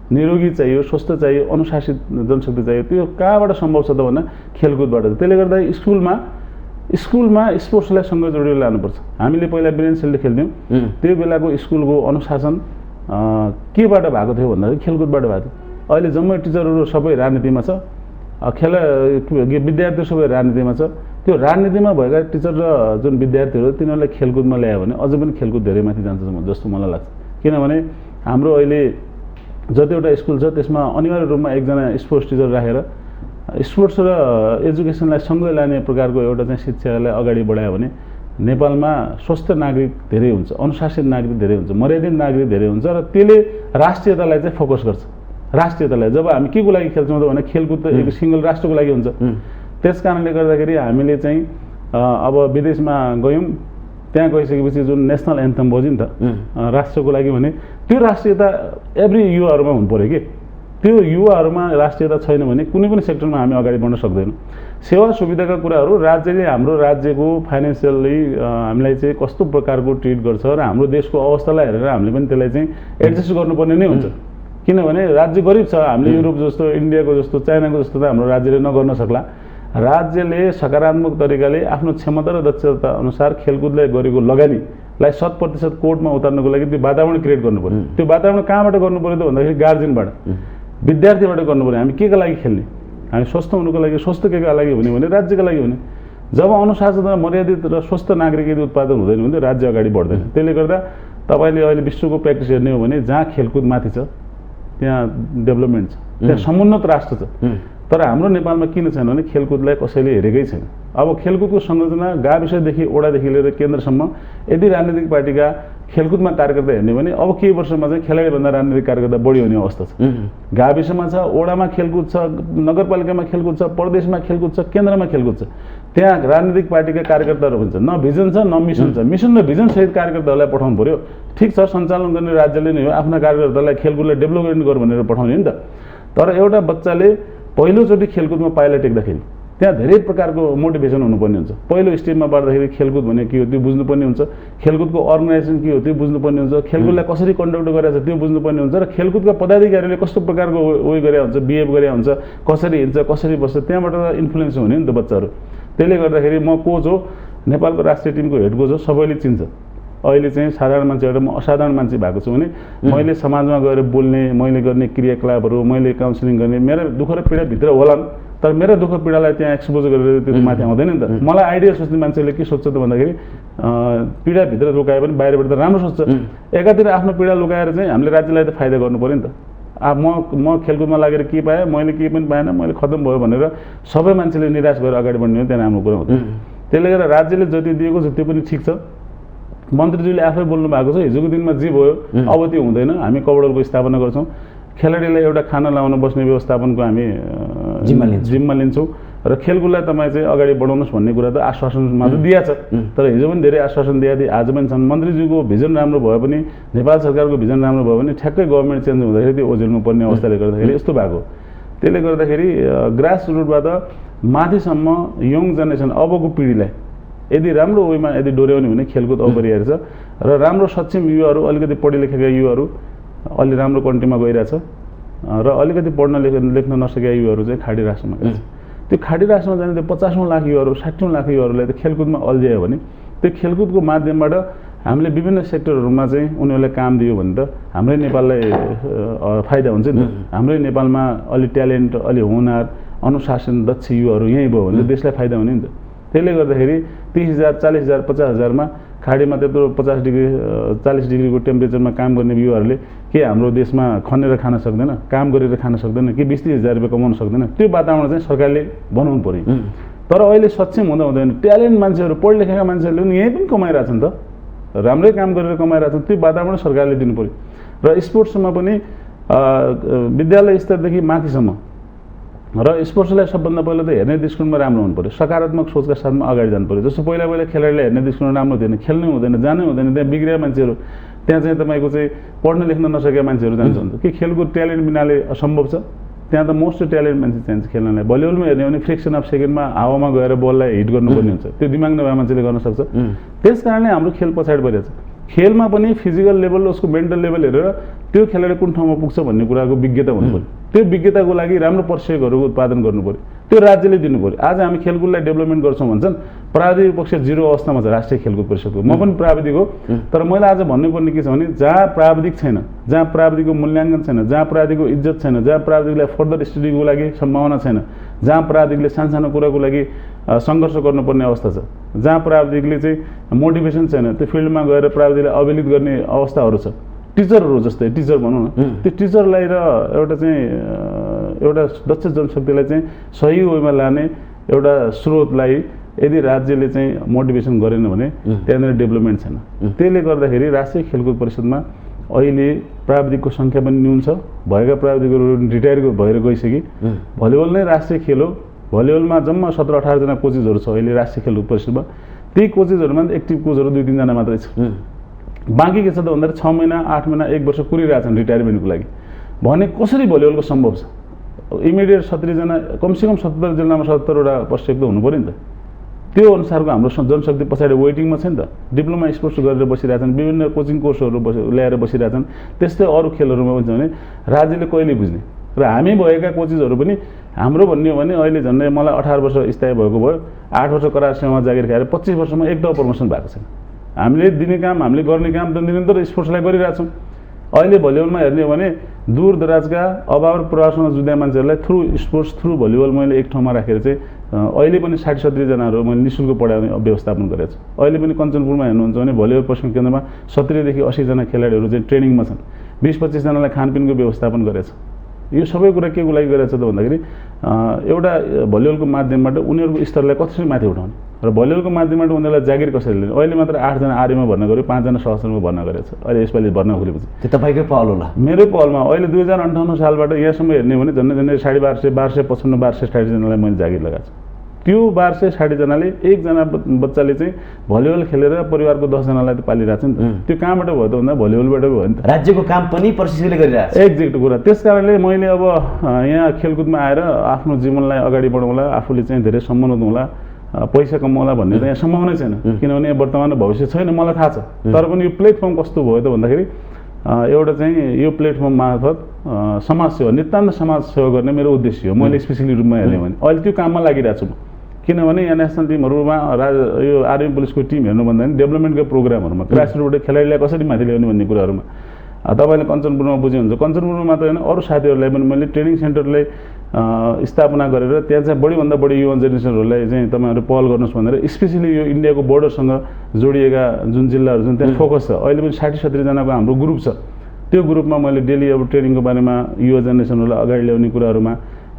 निरोगी चाहियो, स्वस्थ चाहियो, अनुशासित जनशक्ति चाहियो। त्यो कहाँबाट सम्भव छ त भन्दा खेलकुदबाट। त्यसले गर्दा स्कुलमा स्पोर्ट्सलाई सँग जोडेर लानुपर्छ। हामीले पहिला ब्रेनसेलले खेल्थ्यौँ, त्यो बेलाको स्कुलको अनुशासन केबाट भएको थियो भन्दाखेरि खेलकुदबाट भएको थियो। अहिले जम्मै टिचरहरू सबै राजनीतिमा छ, विद्यार्थी सबै राजनीतिमा छ। त्यो राजनीतिमा भएका टिचर र जुन विद्यार्थीहरू तिनीहरूलाई खेलकुदमा ल्यायो भने अझै पनि खेलकुद धेरै माथि जान्छ जस्तो मलाई लाग्छ। किनभने हाम्रो अहिले जतिवटा स्कुल छ त्यसमा अनिवार्य रूपमा एकजना स्पोर्ट्स टिचर राखेर स्पोर्ट्स र एजुकेसनलाई सँगै लाने प्रकारको एउटा चाहिँ शिक्षालाई अगाडि बढायो भने नेपालमा स्वस्थ नागरिक धेरै हुन्छ, अनुशासित नागरिक धेरै हुन्छ, मर्यादित नागरिक धेरै हुन्छ र त्यसले राष्ट्रियतालाई चाहिँ फोकस गर्छ। राष्ट्रियतालाई जब हामी के को लागि खेल्छौँ त भने खेलकुद त एक सिङ्गल राष्ट्रको लागि हुन्छ। त्यस कारणले गर्दाखेरि हामीले चाहिँ अब विदेशमा गयौँ, त्यहाँ गइसकेपछि जुन नेसनल एन्थम बज्यो नि त राष्ट्रको लागि भने त्यो राष्ट्रियता एभ्री युवाहरूमा हुनु पऱ्यो कि त्यो युवाहरूमा राष्ट्रियता छैन भने कुनै पनि सेक्टरमा हामी अगाडि बढ्न सक्दैनौँ। सेवा सुविधाका कुराहरू राज्यले हाम्रो राज्यको फाइनेन्सियली हामीलाई चाहिँ कस्तो प्रकारको ट्रिट गर्छ र हाम्रो देशको अवस्थालाई हेरेर हामीले पनि त्यसलाई चाहिँ एडजस्ट गर्नुपर्ने नै हुन्छ। किनभने राज्य गरिब छ, हामीले युरोप जस्तो, इन्डियाको जस्तो, चाइनाको जस्तो त हाम्रो राज्यले नगर्न सक्ला। राज्यले सकारात्मक तरिकाले आफ्नो क्षमता र दक्षता अनुसार खेलकुदलाई गरेको लगानीलाई 100% कोर्टमा उतार्नको लागि त्यो वातावरण क्रिएट गर्नु पर्यो। त्यो वातावरण कहाँबाट गर्नु पर्यो त भन्दाखेरि गार्जियनबाट, विद्यार्थीबाट गर्नु पर्यो। हामी के का लागि खेल्ने, हामी स्वस्थ हुनुको लागि, स्वस्थ के का लागि हुने भने राज्यका लागि हुने। जब अनुशासन र मर्यादित र स्वस्थ नागरिक यदि उत्पादन हुँदैन भने राज्य अगाडि बढ्दैन। त्यसले गर्दा तपाईँले अहिले विश्वको प्र्याक्टिस हेर्ने हो भने जहाँ खेलकुद माथि छ त्यहाँ डेभलपमेन्ट छ, त्यहाँ समुन्नत राष्ट्र छ। तर हाम्रो नेपालमा किन छैन भने खेलकुदलाई कसैले हेरेकै छैन। अब खेलकुदको संरचना गाविसदेखि ओडादेखि लिएर केन्द्रसम्म यदि राजनीतिक पार्टीका खेलकुदमा कार्यकर्ता हेर्ने भने अब केही वर्षमा चाहिँ खेलाडीभन्दा राजनीतिक कार्यकर्ता बढी हुने अवस्था छ। गाविसमा छ, वडामा खेलकुद छ, नगरपालिकामा खेलकुद छ, प्रदेशमा खेलकुद छ, केन्द्रमा खेलकुद छ। त्यहाँ राजनीतिक पार्टीका कार्यकर्ताहरू हुन्छ, न भिजन छ न मिसन छ। मिसन र भिजन सहित कार्यकर्ताहरूलाई पठाउनु पर्यो। ठिक छ, सञ्चालन गर्ने राज्यले नै हो, आफ्ना कार्यकर्तालाई खेलकुदलाई डेभलपमेन्ट गर भनेर पठाउने नि त। तर एउटा बच्चाले पहिलोचोटि खेलकुदमा पाइला टेक्दाखेरि त्यहाँ धेरै प्रकारको मोटिभेसन हुनुपर्ने हुन्छ। पहिलो स्टेपमा बढ्दाखेरि खेलकुद भने के हो त्यो बुझ्नुपर्ने हुन्छ, खेलकुदको अर्गनाइजेसन के हो त्यो बुझ्नुपर्ने हुन्छ, खेलकुदलाई कसरी कन्डक्ट गरेको छ त्यो बुझ्नुपर्ने हुन्छ, र खेलकुदका पदाधिकारीले कस्तो प्रकारको उयो गरे हुन्छ, बिहेभ गरे हुन्छ, कसरी हिँड्छ, कसरी बस्छ, त्यहाँबाट इन्फ्लुएन्स हुने नि त बच्चाहरू। त्यसले गर्दाखेरि म कोच हो, नेपालको राष्ट्रिय टिमको हेड कोच हो, सबैले चिन्छ। अहिले चाहिँ साधारण मान्छे एउटा म असाधारण मान्छे भएको छु भने मैले समाजमा गएर बोल्ने, मैले गर्ने क्रियाकलापहरू, मैले काउन्सिलिङ गर्ने, मेरो दुःख र पीडा भित्र होला, तर मेरो दुःख पीडालाई त्यहाँ एक्सपोज गरेर त्यो माथि आउँदैन नि त। मलाई आइडिया सोच्ने मान्छेले के सोच्छ त भन्दाखेरि पीडाभित्र लुकाए पनि बाहिरबाट त राम्रो सोच्छ। एकातिर आफ्नो पीडा लुकाएर चाहिँ हामीले राज्यलाई त फाइदा गर्नु पऱ्यो नि त। म खेलकुदमा लागेर के पाएँ, मैले केही पनि पाएन, मैले खत्तम भयो भनेर सबै मान्छेले निराश भएर अगाडि बढ्ने हो, त्यहाँ राम्रो कुरा हुँदैन। त्यसले गर्दा राज्यले जति दिएको छ त्यो पनि ठिक छ। मन्त्रीज्यूले आफै बोल्नु भएको छ, हिजोको दिनमा जे भयो अब त्यो हुँदैन, हामी कबडलको स्थापना गर्छौँ, खेलाडीलाई एउटा खाना लाउन बस्ने व्यवस्थापनको हामी जिम्मा लिन्छौँ, र खेलकुदलाई तपाईँ चाहिँ अगाडि बढाउनुहोस् भन्ने कुरा त आश्वासनमा त दिएको छ। तर हिजो पनि धेरै आश्वासन दिएको थिए, आज पनि छन्। मन्त्रीज्यूको भिजन राम्रो भयो पनि, नेपाल सरकारको भिजन राम्रो भयो भने ठ्याक्कै गभर्मेन्ट चेन्ज हुँदाखेरि त्यो ओझेलमा पर्ने अवस्थाले गर्दाखेरि यस्तो भएको। त्यसले गर्दाखेरि ग्रास रुटबाट माथिसम्म यङ जेनेरेसन अबको पिँढीलाई यदि राम्रो वेमा यदि डोर्याउने भने खेलकुद अपरिहार्य छ, र राम्रो सक्षम युवाहरू, अलिकति पढे लेखेका युवाहरू अलि राम्रो कन्ट्रीमा गइरहेछ, र अलिकति पढ्न लेख्न नसकेका युवाहरू चाहिँ खाडी राष्ट्रमा गएको छ। त्यो खाडी राष्ट्रमा जाने त्यो 50औं लाख युवाहरू, 60औं लाख युवाहरूलाई त खेलकुदमा अल्झ्यायो भने त्यो खेलकुदको माध्यमबाट हामीले विभिन्न सेक्टरहरूमा चाहिँ उनीहरूलाई काम दियो भने त हाम्रै नेपाललाई फाइदा हुन्छ नि। हाम्रै नेपालमा अलि ट्यालेन्ट, अलि हुनर, अनुशासन दक्ष युवाहरू यहीँ भयो भने देशलाई फाइदा हुने नि त। त्यसले गर्दाखेरि 30,000, 40,000, 50,000मा खाडीमा त्यत्रो 40 डिग्रीको टेम्परेचरमा काम गर्ने युवाहरूले के हाम्रो देशमा खनेर खान सक्दैन, काम गरेर खान सक्दैन, कि 20-30,000 रुपियाँ कमाउन सक्दैन? त्यो वातावरण चाहिँ सरकारले बनाउनु पर्यो। तर अहिले सक्षम हुँदा हुँदैन ट्यालेन्ट मान्छेहरू, पढ लेखेका मान्छेहरूले पनि यहीँ पनि कमाइरहेछन् त, राम्रै काम गरेर कमाइरहेछन्। त्यो वातावरण सरकारले दिनु पर्यो। र स्पोर्ट्समा पनि विद्यालय स्तरदेखि माथिसम्म, र स्पोर्ट्सलाई सबभन्दा पहिला त हेर्ने दृष्टिकोणमा राम्रो हुनु पर्यो, सकारात्मक सोचका साथमा अगाडि जानु पर्यो। जस्तो पहिला खेलाडीलाई हेर्ने दृष्टिकोण राम्रो थिएन, खेल्नै हुँदैन, जानै हुँदैन, त्यहाँ बिग्रेका मान्छेहरू, त्यहाँ चाहिँ तपाईँको चाहिँ पढ्न लेख्न नसकेका मान्छेहरू जान्छ कि खेलकुद ट्यालेन्ट बिनाले असम्भव छ। त्यहाँ त मोस्ट ट्यालेन्ट मान्छे चाहिन्छ खेल्नलाई। भलिबलमा हेर्ने भने फ्रेक्सन अफ सेकेन्डमा हावामा गएर बललाई हिट गर्नुपर्ने हुन्छ, त्यो दिमाग नभए मान्छेले गर्न सक्छ। त्यस कारणले हाम्रो खेल पछाडि परेको छ। खेलमा पनि फिजिकल लेभल, उसको मेन्टल लेभल हेरेर त्यो खेलाडी कुन ठाउँमा पुग्छ भन्ने कुराको विज्ञता हुनु पर्यो। त्यो विज्ञताको लागि राम्रो प्रशिक्षकहरू उत्पादन गर्नु पर्यो, त्यो राज्यले दिनु पर्यो। आज हामी खेलकुदलाई डेभलपमेन्ट गर्छौँ भन्छन्, प्राविधिक पक्ष 0 अवस्थामा छ राष्ट्रिय खेलकुद परिषदको। म पनि प्राविधिक हो, तर मैले आज भन्नुपर्ने के छ भने जहाँ प्राविधिक छैन, जहाँ प्राविधिकको मूल्याङ्कन छैन, जहाँ प्राविधिकको इज्जत छैन, जहाँ प्राविधिकलाई फर्दर स्टडीको लागि सम्भावना छैन, जहाँ प्राविधिकले सानो कुराको लागि सङ्घर्ष गर्नुपर्ने अवस्था छ, जहाँ प्राविधिकले चाहिँ मोटिभेसन छैन, त्यो फिल्डमा गएर प्राविधिकलाई अवहेलित गर्ने अवस्थाहरू छ। टिचरहरू जस्तै, टिचर भनौँ न, त्यो टिचरलाई र एउटा चाहिँ एउटा दक्ष जनशक्तिलाई चाहिँ सही वेमा लाने एउटा स्रोतलाई यदि राज्यले चाहिँ मोटिभेसन गरेन भने त्यहाँनिर डेभलपमेन्ट छैन। त्यसले गर्दाखेरि राष्ट्रिय खेलकुद परिषदमा अहिले प्राविधिकको सङ्ख्या पनि न्यून छ, भएका प्राविधिकहरू रिटायर भएर गइसके। भलिबल नै राष्ट्रिय खेल हो, भलिबलमा जम्मा 17-18 जना कोचेसहरू छ अहिले राष्ट्रिय खेलकुद परिषदमा। त्यही कोचेसहरूमा एक्टिभ कोचहरू 2-3 जना मात्रै छ। बाँकी के छ त भन्दाखेरि 6 महिना, 8 महिना, 1 वर्ष कुरिरहेछन् रिटायरमेन्टको लागि। भने कसरी भलिबलको सम्भव छ? इमिडिएट 70 जना, कमसेकम 70 जिल्लामा 77वटा प्रशिक्षक त हुनु पऱ्यो नि त। त्यो अनुसारको हाम्रो जनशक्ति पछाडि वेटिङमा छ नि त। डिप्लोमा स्पोर्ट्स गरेर बसिरहेछन्, विभिन्न कोचिङ कोर्सहरू ल्याएर बसिरहेछन्। त्यस्तै अरू खेलहरूमा पनि छ भने राज्यले कहिले बुझ्ने? र हामी भएका कोचेसहरू पनि हाम्रो भन्ने हो भने अहिले झन्डै मलाई 18 वर्ष स्थायी भएको भयो, 8 वर्ष करार सेवामा जागिर खाएर 25 वर्षमा एक त प्रमोसन भएको छैन। हामीले दिने काम, हामीले गर्ने काम त निरन्तर स्पोर्ट्सलाई गरिरहेछौँ। अहिले भलिबलमा हेर्ने हो भने दूर दराजका अभाव र प्रवासमा जुझ्ने मान्छेहरूलाई थ्रु स्पोर्ट्स, थ्रु भलिबल मैले एक ठाउँमा राखेर चाहिँ अहिले पनि 60-70 जनाहरू मैले निःशुल्क पढाउने व्यवस्थापन गरेको छु। अहिले पनि कञ्चनपुरमा हेर्नुहुन्छ भने भलिबल प्रशिक्षण केन्द्रमा 70 देखि 80 जना खेलाडीहरू चाहिँ ट्रेनिङमा छन्। 20-25 जनालाई खानपिनको व्यवस्थापन गरेको छ। यो सबै कुरा के को लागि गरिरहेछ त भन्दाखेरि एउटा भलिबलको माध्यमबाट उनीहरूको स्तरलाई कसरी माथि उठाउने र भलिबलको माध्यमबाट उनीहरूलाई जागिर कसरी लिने। अहिले मात्र 8 जना आर्मीमा भर्ना गर्यो, 5 जना सशस्त्रमा भर्ना गरेको छ। अहिले यसपालि भर्ना खुलेपछि त्यो तपाईँकै पहल होला? मेरै पहलमा अहिले 2058 सालबाट यहाँसम्म हेर्ने हो भने झन्डै 1255 1260 जनालाई मैले जागिर लगाएको छु। त्यो 1260 जनाले एकजना बच्चाले चाहिँ भलिबल खेलेर परिवारको 10 जनालाई त पालिरहेको छ नि त। त्यो कहाँबाट भयो त भन्दा भलिबलबाट भयो नि त। राज्यको काम पनि प्रशासनले गरिरहेको छ। एक्ज्याक्ट कुरा। त्यस कारणले मैले अब यहाँ खेलकुदमा आएर आफ्नो जीवनलाई अगाडि बढाउँला, आफूले चाहिँ धेरै सम्मान हुँला, पैसा कमाउला भन्ने त यहाँ सम्भावना छैन, किनभने यहाँ वर्तमान भविष्य छैन, मलाई थाहा छ। तर पनि यो प्लेटफर्म कस्तो भयो त भन्दाखेरि एउटा चाहिँ यो प्लेटफर्म मार्फत समाजसेवा, नितान्त समाजसेवा गर्ने मेरो उद्देश्य हो। मैले स्पेसली रूपमा हेर्ने भने अहिले त्यो काममा लागिरहेको छु म। किनभने यहाँ नेसनल टिमहरूमा यो आर्मी पुलिसको टिम हेर्नु भन्दा पनि डेभलपमेन्टको प्रोग्रामहरूमा ग्रासरुटबाट खेलाडीलाई कसरी माथि ल्याउने भन्ने कुराहरूमा तपाईँले कञ्चनपुरमा बुझ्नुहुन्छ। कञ्चनपुरमा मात्र होइन, अरू साथीहरूलाई पनि मैले ट्रेनिङ सेन्टरलाई स्थापना गरेर त्यहाँ चाहिँ बढीभन्दा बढी युवा जेनेरेसनहरूलाई चाहिँ तपाईँहरू पहल गर्नुहोस् भनेर स्पेसली यो इन्डियाको बोर्डरसँग जोडिएका जुन जिल्लाहरू छन् त्यहाँ फोकस छ। अहिले पनि 60-70 जनाको हाम्रो ग्रुप छ। त्यो ग्रुपमा मैले डेली अब ट्रेनिङको बारेमा युवा जेनेरेसनहरूलाई अगाडि ल्याउने कुराहरूमा,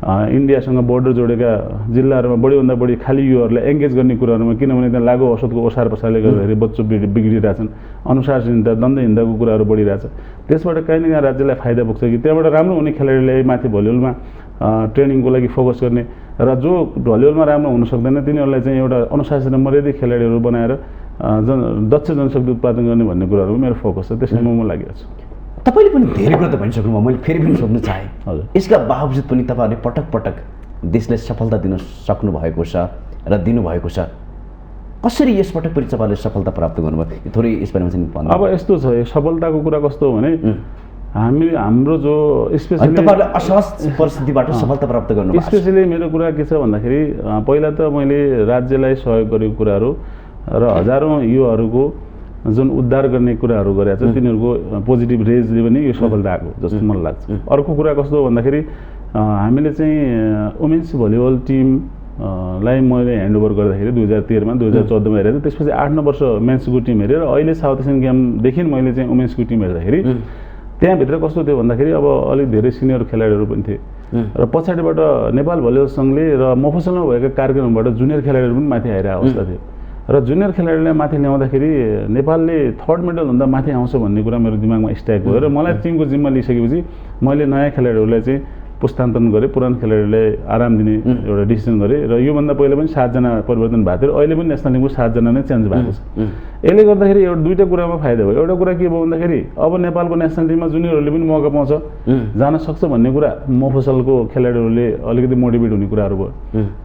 इन्डियासँग बोर्डर जोडेका जिल्लाहरूमा बढीभन्दा बढी खाली युवाहरूलाई एङ्गेज गर्ने कुराहरूमा, किनभने त्यहाँ लागु औषधको ओसार पसारले गर्दाखेरि बच्चो बिग्रिरहेछन्, अनुशासनहीनता, दण्डहीनताको कुराहरू बढिरहेछ। त्यसबाट काहीँ न काहीँ राज्यलाई फाइदा पुग्छ कि त्यहाँबाट राम्रो हुने खेलाडीलाई माथि भलिबलमा ट्रेनिङको लागि फोकस गर्ने र जो भलिबलमा राम्रो हुन सक्दैन तिनीहरूलाई चाहिँ एउटा अनुशासन र मर्यादित खेलाडीहरू बनाएर दक्ष जनशक्ति उत्पादन गर्ने भन्ने कुराहरू मेरो फोकस छ। त्यसैमा म लागिरहेको छु। तपाईँले पनि धेरै कुरा त भनिसक्नुभयो, मैले फेरि पनि सोध्न चाहेँ। हजुर। यसका बावजुद पनि तपाईँहरूले पटक पटक देशलाई सफलता दिन सक्नु भएको छ र दिनुभएको छ। कसरी यसपटक पनि तपाईँले सफलता प्राप्त गर्नुभयो, थोरै यसबारेमा चाहिँ भन्नु। अब यस्तो छ, यो सफलताको कुरा कस्तो हो भने हाम्रो जो स्पेसली तपाईँहरूले असहज परिस्थितिबाट सफलता प्राप्त गर्नु। स्पेसली मेरो कुरा के छ भन्दाखेरि पहिला त मैले राज्यलाई सहयोग गरेको कुराहरू र हजारौँ युवाहरूको जुन उद्धार गर्ने कुराहरू गरेको छ तिनीहरूको पोजिटिभ रेजले पनि यो सफलता आएको जस्तो मलाई लाग्छ। अर्को कुरा कस्तो हो भन्दाखेरि हामीले चाहिँ वुमेन्स भलिबल टिमलाई मैले ह्यान्डओभर गर्दाखेरि 2013मा 2014मा हेरेर त्यसपछि 8-9 वर्ष मेन्सको टिम हेरेर अहिले साउथ एसियन गेमदेखि मैले चाहिँ वुमेन्सको टिम हेर्दाखेरि त्यहाँभित्र कस्तो थियो भन्दाखेरि अब अलिक धेरै सिनियर खेलाडीहरू पनि थिए र पछाडिबाट नेपाल भलिबल सङ्घले र मफसलमा भएका कार्यक्रमबाट जुनियर खेलाडीहरू पनि माथि आइरहेको अवस्था थियो र जुनियर खेलाडीलाई माथि ल्याउँदाखेरि नेपालले 3rd मेडलभन्दा माथि आउँछ भन्ने कुरा मेरो दिमागमा स्ट्राइक भयो र मलाई टिमको जिम्मा लिइसकेपछि मैले नयाँ खेलाडीहरूलाई चाहिँ पुस्तान्तरण गरेँ, पुरानो खेलाडीलाई आराम दिने एउटा डिसिजन गरेँ र योभन्दा पहिला पनि 7 जना परिवर्तन भएको थियो। अहिले पनि नेसनल टिमको 7 जना नै चेन्ज भएको छ। यसले गर्दाखेरि एउटा दुईवटा कुरामा फाइदा भयो। एउटा कुरा के भयो भन्दाखेरि अब नेपालको नेसनल टिममा जुनियरहरूले पनि मौका पाउँछ, जान सक्छ भन्ने कुरा मफसलको खेलाडीहरूले अलिकति मोटिभेट हुने कुराहरू भयो।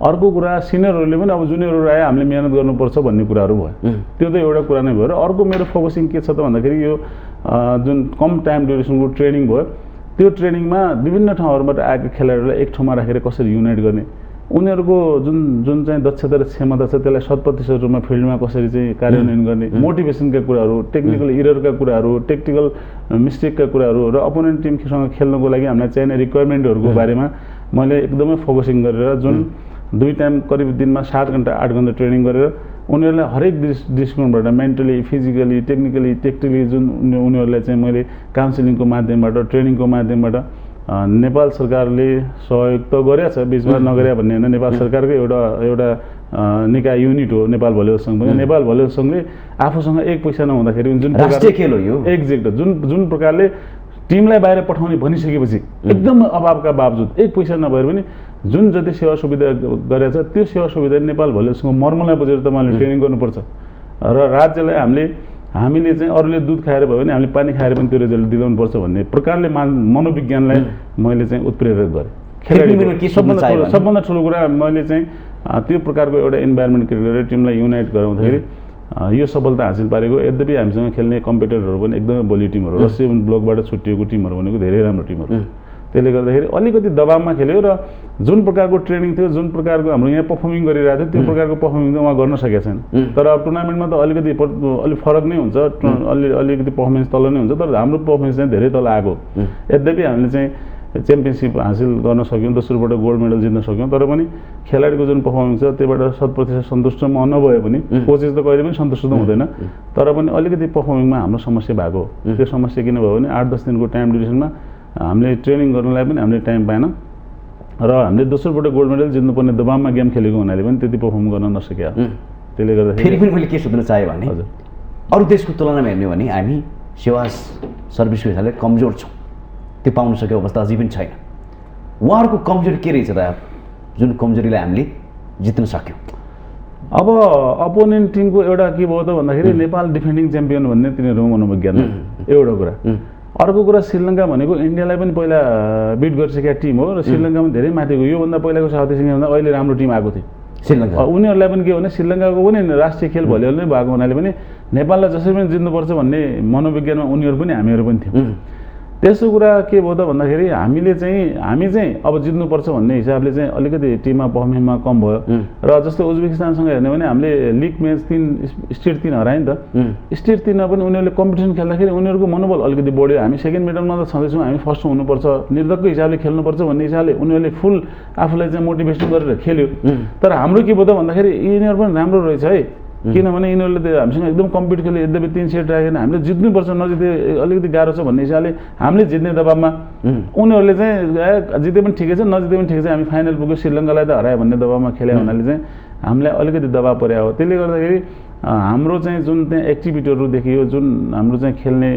अर्को कुरा सिनियरहरूले पनि अब जुनियरहरू आए हामीले मेहनत गर्नुपर्छ भन्ने कुराहरू भयो। त्यो त एउटा कुरा नै भयो। र अर्को मेरो फोकसिङ के छ त भन्दाखेरि यो जुन कम टाइम ड्युरेसनको ट्रेनिङ भयो, त्यो ट्रेनिङमा विभिन्न ठाउँहरूबाट आएका खेलाडीहरूलाई एक ठाउँमा राखेर कसरी युनाइट गर्ने, उनीहरूको जुन चाहिँ दक्षता र क्षमता छ त्यसलाई 100% रूपमा फिल्डमा कसरी चाहिँ कार्यान्वयन गर्ने, मोटिभेसनका कुराहरू, टेक्निकल इररका कुराहरू, टेक्निकल मिस्टेकका कुराहरू र अपोनेन्ट टिमसँग खेल्नको लागि हामीलाई चाहिने रिक्वायरमेन्टहरूको बारेमा मैले एकदमै फोकसिङ गरेर जुन 2 टाइम करिब दिनमा 7 घन्टा 8 घन्टा ट्रेनिङ गरेर उनीहरूलाई हरेक दृष्टिकोणबाट मेन्टली, फिजिकली, टेक्निकली, टेक्टिकली जुन उनीहरूलाई चाहिँ मैले काउन्सिलिङको माध्यमबाट, ट्रेनिङको माध्यमबाट नेपाल सरकारले सहयोग त गरेको छ, बिचमा नगरे भन्ने होइन। नेपाल सरकारकै एउटा निकाय युनिट हो नेपाल भलिबल सङ्घ पनि। नेपाल भलिबल सङ्घले आफूसँग 1 पैसा नहुँदाखेरि जुन राष्ट्रिय खेल हो यो, एक्ज्याक्ट जुन प्रकारले टिमलाई बाहिर पठाउने भनिसकेपछि एकदम अभावका बावजुद 1 पैसा नभएर पनि जुन जति सेवा सुविधा गरेको छ त्यो सेवा सुविधा नेपाल भलिबलसँग मर्मलाई बुझेर तपाईँले ट्रेनिङ गर्नुपर्छ र राज्यलाई हामीले चाहिँ अरूले दुध खाएर भयो भने हामीले पानी खाएर पनि त्यो रिजल्ट दिलाउनुपर्छ भन्ने प्रकारले मनोविज्ञानलाई मैले चाहिँ उत्प्रेरक गरेँ। खेलाडीको सबभन्दा ठुलो कुरा मैले चाहिँ त्यो प्रकारको एउटा इन्भाइरोमेन्ट क्रिएट गरेर टिमलाई युनाइट गराउँदाखेरि यो सफलता हासिल पारेको। यद्यपि हामीसँग खेल्ने कम्पिटिटरहरू पनि एकदमै बलियो टिमहरू, रसियन ब्लकबाट छुट्टिएको टिमहरू भनेको धेरै राम्रो टिमहरू। त्यसले गर्दाखेरि अलिकति दबावमा खेल्यो र जुन प्रकारको ट्रेनिङ थियो, जुन प्रकारको हाम्रो यहाँ पर्फर्मिङ गरिरहेको थियो त्यो प्रकारको पर्फर्मिङ त उहाँ गर्न सकेको छैन। तर अब टुर्नामेन्टमा त अलिक फरक नै हुन्छ, अलिकति पर्फर्मेन्स तल नै हुन्छ, तर हाम्रो पर्फर्मेन्स चाहिँ धेरै तल आएको। यद्यपि हामीले चाहिँ च्याम्पियनसिप हासिल गर्न सक्यौँ, दोस्रोबाट गोल्ड मेडल जित्न सक्यौँ, तर पनि खेलाडीको जुन पर्फर्मेन्स छ त्योबाट 100% सन्तुष्ट म नभए पनि, कोचेस त कहिले पनि सन्तुष्ट त हुँदैन, तर पनि अलिकति पर्फर्मिङमा हाम्रो समस्या भएको हो। त्यो समस्या किन भयो भने 8-10 दिनको टाइम ड्युरेसनमा हामीले ट्रेनिङ गर्नलाई पनि हामीले टाइम पाएन र हामीले दोस्रोपल्ट गोल्ड मेडल जित्नुपर्ने दबावमा गेम खेलेको हुनाले पनि त्यति पर्फर्म गर्न नसक्यो त्यसले गर्दाखेरि फेरि पनि मैले के सोध्न चाहेँ भने हजुर अरू देशको तुलनामा हेर्ने हो भने हामी सेवा सर्भिसको हिसाबले कमजोर छौँ त्यो पाउन सकेको अवस्था अझै पनि छैन उहाँहरूको कमजोरी के रहेछ त जुन कमजोरीलाई हामीले जित्न सक्यौँ अब अपोनेन्ट टिमको एउटा के भयो त भन्दाखेरि नेपाल डिफेन्डिङ च्याम्पियन भन्ने तिनीहरूको मनोविज्ञान एउटा कुरा अर्को कुरा श्रीलङ्का भनेको इन्डियालाई पनि पहिला बिट गरिसकेका टिम हो र श्रीलङ्कामा धेरै माथि गयो योभन्दा पहिलाको साउथ एसियन गेममा अहिले राम्रो टिम आएको थियो श्रीलङ्का उनीहरूलाई पनि के हो भने श्रीलङ्काको पनि राष्ट्रिय खेल भलिबल नै भएको हुनाले पनि नेपाललाई जसरी पनि जित्नुपर्छ भन्ने मनोविज्ञानमा उनीहरू पनि हामीहरू पनि थियौँ त्यसो कुरा के भयो त भन्दाखेरि हामी चाहिँ अब जित्नुपर्छ भन्ने हिसाबले चाहिँ अलिकति टिममा पर्फर्मेन्समा कम भयो र जस्तो उज्बेकिस्तानसँग हेर्ने भने हामीले लिग म्याच 3 स्टेट 3 हरायौँ नि त स्टेट 3मा पनि उनीहरूले कम्पिटिसन खेल्दाखेरि उनीहरूको मनोबल अलिकति बढ्यो हामी सेकेन्ड मेडलमा त छँदैछौँ हामी फर्स्ट हुनुपर्छ निर्धक्क हिसाबले खेल्नुपर्छ भन्ने हिसाबले उनीहरूले फुल आफूलाई चाहिँ मोटिभेसन गरेर खेल्यो तर हाम्रो के भयो त भन्दाखेरि यिनीहरू पनि राम्रो रहेछ है किनभने यिनीहरूले त हामीसँग एकदम कम्पिट खेल्यो यद्यपि 3 सेट राखेन हामीले जित्नुपर्छ नजिते अलिकति गाह्रो छ भन्ने हिसाबले हामीले जित्ने दबावमा उनीहरूले चाहिँ जिते पनि ठिकै छ नजिते पनि ठिकै छ हामी फाइनल पुग्यो श्रीलङ्कालाई त हरायो भन्ने दबावमा खेल्यो हुनाले चाहिँ हामीलाई अलिकति दबाव पर्यो हो त्यसले गर्दाखेरि हाम्रो चाहिँ जुन त्यहाँ एक्टिभिटीहरू देखियो जुन हाम्रो चाहिँ खेल्ने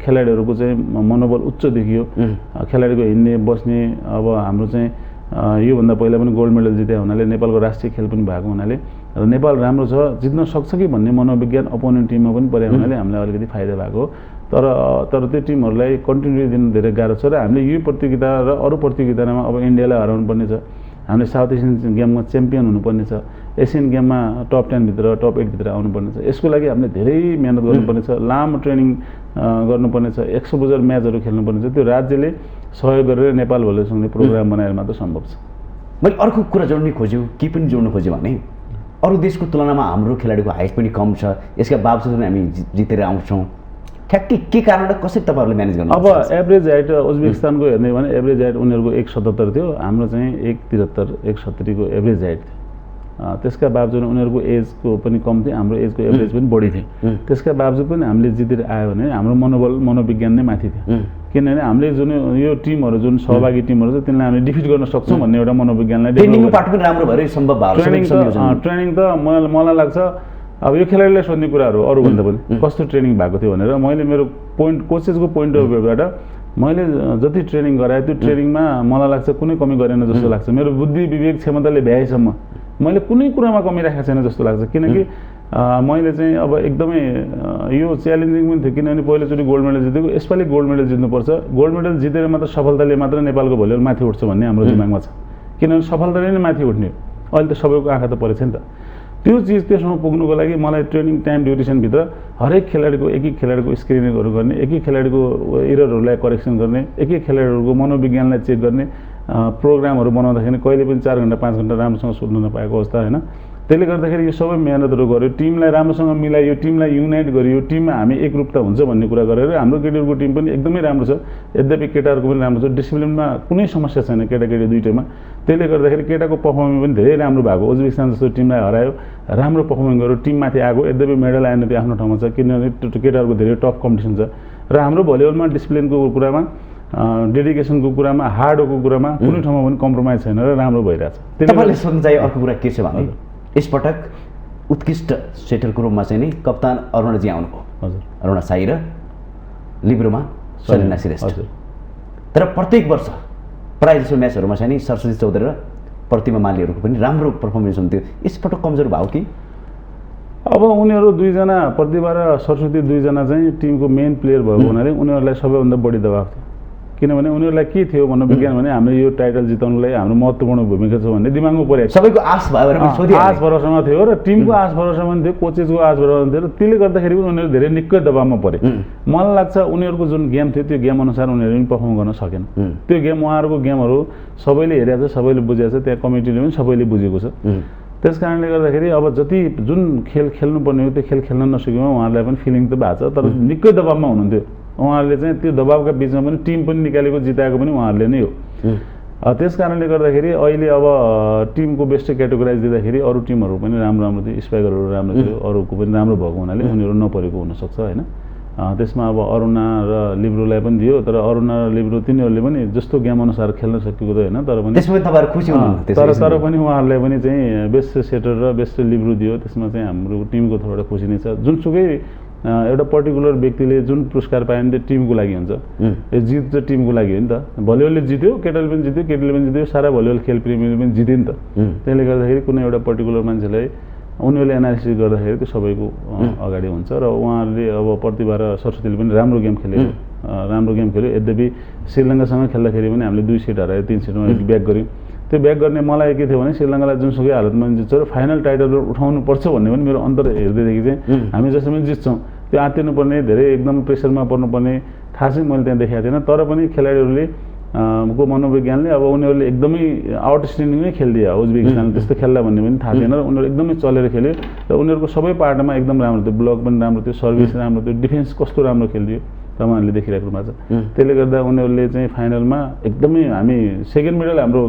खेलाडीहरूको चाहिँ मनोबल उच्च देखियो खेलाडीको हिँड्ने बस्ने अब हाम्रो चाहिँ योभन्दा पहिला पनि गोल्ड मेडल जिते हुनाले नेपालको राष्ट्रिय खेल पनि भएको हुनाले र नेपाल राम्रो छ जित्न सक्छ कि भन्ने मनोविज्ञान अपोनेन्ट टिममा पनि परे हुनाले हामीलाई अलिकति फाइदा भएको तर त्यो टिमहरूलाई कन्टिन्युटी दिन धेरै गाह्रो छ र हामीले यो प्रतियोगिता र अरू प्रतियोगितामा अब इन्डियालाई हराउनु पर्ने छ हामीले साउथ एसियन गेममा च्याम्पियन हुनुपर्ने छ एसियन गेममा टप 10 भित्र टप 8 भित्र आउनुपर्ने छ यसको लागि हामीले धेरै मेहनत गर्नुपर्ने छ लामो ट्रेनिङ गर्नुपर्ने छ 100 बजार म्याचहरू खेल्नुपर्ने छ त्यो राज्यले सहयोग गरेर नेपाल भलिबलसँगले प्रोग्राम बनाएर मात्र सम्भव छ मैले अर्को कुरा जोड्न खोज्यो के पनि जोड्न खोज्यो भने अरू देशको तुलनामा हाम्रो खेलाडीको हाइट पनि कम छ यसका बावजुद पनि हामी जितेर आउँछौँ ठ्याक्कै के कारणले कसरी तपाईँहरूले म्यानेज गर्नु अब एभरेज हाइट उज्बेकिस्तानको हेर्ने भने एभरेज हाइट उनीहरूको 177 थियो हाम्रो चाहिँ 173 170 को एभरेज हाइट थियो त्यसका बावजुद उनीहरूको एजको पनि कम थियो हाम्रो एजको एभरेज पनि बढी थियो त्यसका बावजुद पनि हामीले जितेर आयो भने हाम्रो मनोविज्ञान नै माथि थियो किनभने हामीले जुन यो टिमहरू जुन सहभागी टिमहरू छ तिनलाई हामीले डिफिट गर्न सक्छौँ भन्ने एउटा मनोविज्ञानलाई ट्रेनिङको पार्ट पनि राम्रो भएर सम्भव भयो ट्रेनिङ त मलाई लाग्छ अब यो खेलाडीलाई सोध्ने कुराहरू अरूभन्दा पनि कस्तो ट्रेनिङ भएको थियो भनेर मैले मेरो कोचेसको पोइन्ट अफ भ्यूबाट मैले जति ट्रेनिङ गराएँ त्यो ट्रेनिङमा मलाई लाग्छ कुनै कमी गरेन जस्तो लाग्छ मेरो बुद्धि विवेक क्षमताले भ्याएसम्म मैले कुनै कुरामा कमी राखेको छैन जस्तो लाग्छ किनकि मैले चाहिँ अब एकदमै यो च्यालेन्जिङ पनि थियो किनभने पहिलोचोटि गोल्ड मेडल जितेको यसपालि गोल्ड मेडल जित्नुपर्छ गोल्ड मेडल जितेर मात्र सफलताले मात्र नेपालको भलिबल माथि उठ्छ भन्ने हाम्रो दिमागमा छ किनभने सफलताले नै माथि उठ्ने हो अहिले त सबैको आँखा त परेछ नि त त्यो चिज त्यसमा पुग्नुको लागि मलाई ट्रेनिङ टाइम ड्युरेसनभित्र हरेक खेलाडीको एक खेलाडीको स्क्रिनिङहरू गर्ने एक खेलाडीको एररहरूलाई करेक्सन गर्ने एक खेलाडीहरूको मनोविज्ञानलाई चेक गर्ने प्रोग्रामहरू बनाउँदाखेरि कहिले पनि 4 घण्टा 5 घण्टा राम्रोसँग सुत्नु नपाएको अवस्था होइन त्यसले गर्दाखेरि यो सबै मेहनतहरू गर्यो टिमलाई राम्रोसँग मिलायो टिमलाई युनाइट गरियो टिममा हामी एकरूपता हुन्छ भन्ने कुरा गरेर हाम्रो केटीहरूको टिम पनि एकदमै राम्रो छ यद्यपि केटाहरूको पनि राम्रो छ डिसिप्लिनमा कुनै समस्या छैन केटाकेटी दुईटैमा त्यसले गर्दाखेरि केटाको पर्फर्मेन्स पनि धेरै राम्रो भएको उज्बेकिस्तान जस्तो टिमलाई हरायो राम्रो पर्फर्मेन्स गर्यो टिममाथि आएको यद्यपि मेडल आएन त्यो आफ्नो ठाउँमा छ किनभने केटाहरूको धेरै टफ कम्पिटिसन छ र हाम्रो भलिबलमा डिसिप्लिनको कुरामा डेडिकेसनको कुरामा हार्डको कुरामा कुनै ठाउँमा पनि कम्प्रोमाइज छैन र राम्रो भइरहेछ तपाईँले सोध्न चाहिँ अर्को कुरा के छ भने यसपटक उत्कृष्ट सेटरको रूपमा चाहिँ नि कप्तान अरुणाजी आउनुभयो हजुर अरुणा साई र लिब्रोमा सलिना श्रेष्ठ तर प्रत्येक वर्ष प्राय जसो म्याचहरूमा चाहिँ नि सरस्वती चौधरी र प्रतिमा मालीहरूको पनि राम्रो पर्फर्मेन्स हुन्थ्यो यसपटक कमजोर भयो कि अब उनीहरू दुईजना प्रतिभा र सरस्वती दुईजना चाहिँ टिमको मेन प्लेयर भएको हुनाले उनीहरूलाई सबैभन्दा बढी दबाब थियो किनभने उनीहरूलाई के थियो मनोविज्ञान भने हामीले यो टाइटल जिताउनलाई हाम्रो महत्त्वपूर्ण भूमिका छ भन्ने दिमागमा परेको सबैको आश भयो आश भरोसामा थियो र टिमको आश भरोसामा थियो कोचेसको आश भरोसामा थियो र त्यसले गर्दाखेरि पनि उनीहरू धेरै निकै दबावमा परे मलाई लाग्छ उनीहरूको जुन गेम थियो त्यो गेम अनुसार उनीहरू पनि पर्फर्म गर्न सकेन त्यो गेम उहाँहरूको गेमहरू सबैले हेरेको छ सबैले बुझेको छ त्यहाँ कमिटीले पनि सबैले बुझेको छ त्यस कारणले गर्दाखेरि अब जति जुन खेल खेल्नुपर्ने हो त्यो खेल खेल्न नसकेमा उहाँहरूलाई पनि फिलिङ त भएको छ तर निकै दबावमा हुनुहुन्थ्यो उहाँहरूले चाहिँ त्यो दबावका बिचमा पनि टिम पनि निकालेको जिताएको पनि उहाँहरूले नै हो त्यस कारणले गर्दाखेरि अहिले अब टिमको बेस्ट क्याटेगोराइज दिँदाखेरि अरू टिमहरू पनि राम्रो थियो स्पाइकरहरू राम्रो थियो अरूको पनि राम्रो भएको हुनाले उनीहरू नपरेको हुनसक्छ होइन त्यसमा अब अरुणा र लिब्रोलाई पनि दियो, तर अरुणा र लिब्रो तिनीहरूले पनि जस्तो गेम अनुसार खेल्न सकेको त होइन, तर पनि त्यसमा तपाईँहरू खुसी हुनुहुन्छ? तर पनि उहाँहरूलाई पनि चाहिँ बेस्ट सेटर र बेस्ट लिब्रो दियो। त्यसमा चाहिँ हाम्रो टिमको तर्फबाट खुसी नै छ। जुनसुकै एउटा पर्टिकुलर व्यक्तिले जुन पुरस्कार पायो भने त्यो टिमको लागि हुन्छ। यो जित चाहिँ टिमको लागि हो नि त। भलिबलले जित्यो, केटाले पनि जित्यो, केटीले पनि जित्यो, सारा भलिबल खेल प्रेमीले पनि जित्यो नि त। त्यसले गर्दाखेरि कुनै एउटा पर्टिकुलर मान्छेलाई उनीहरूले एनालिसिस गर्दाखेरि त्यो सबैको अगाडि हुन्छ। र उहाँहरूले अब प्रतिभा र सरस्वतीले पनि राम्रो गेम खेल्यो। यद्यपि श्रीलङ्कासँग खेल्दाखेरि पनि हामीले 2 सेट हरायो, 3 सेटमा ब्याक गऱ्यौँ। त्यो ब्याक गर्ने मलाई के थियो भने श्रीलङ्कालाई जुनसुकै हालतमा जित्छ र फाइनल टाइटल उठाउनु पर्छ भन्ने पनि मेरो अन्तर हेर्दैदेखि चाहिँ हामी जसरी जित्छौँ त्यो आत्तिनुपर्ने, धेरै एकदम प्रेसरमा पर्नुपर्ने खासै मैले त्यहाँ देखाएको थिएन। तर पनि खेलाडीहरूले को मनोविज्ञानले अब उनीहरूले एकदमै आउटस्ट्यान्डिङ नै खेलिदियो। उज्बेकिस्तान त्यस्तो खेल्ला भन्ने पनि थाहा थिएन र उनीहरू एकदमै चलेर खेल्यो र उनीहरूको सबै पार्टमा एकदम राम्रो थियो। ब्लक पनि राम्रो थियो, सर्भिस राम्रो थियो, डिफेन्स कस्तो राम्रो खेलिदियो तपाईँहरूले देखिरहेको भएको छ। त्यसले गर्दा उनीहरूले चाहिँ फाइनलमा एकदमै हामी सेकेन्ड मेडल हाम्रो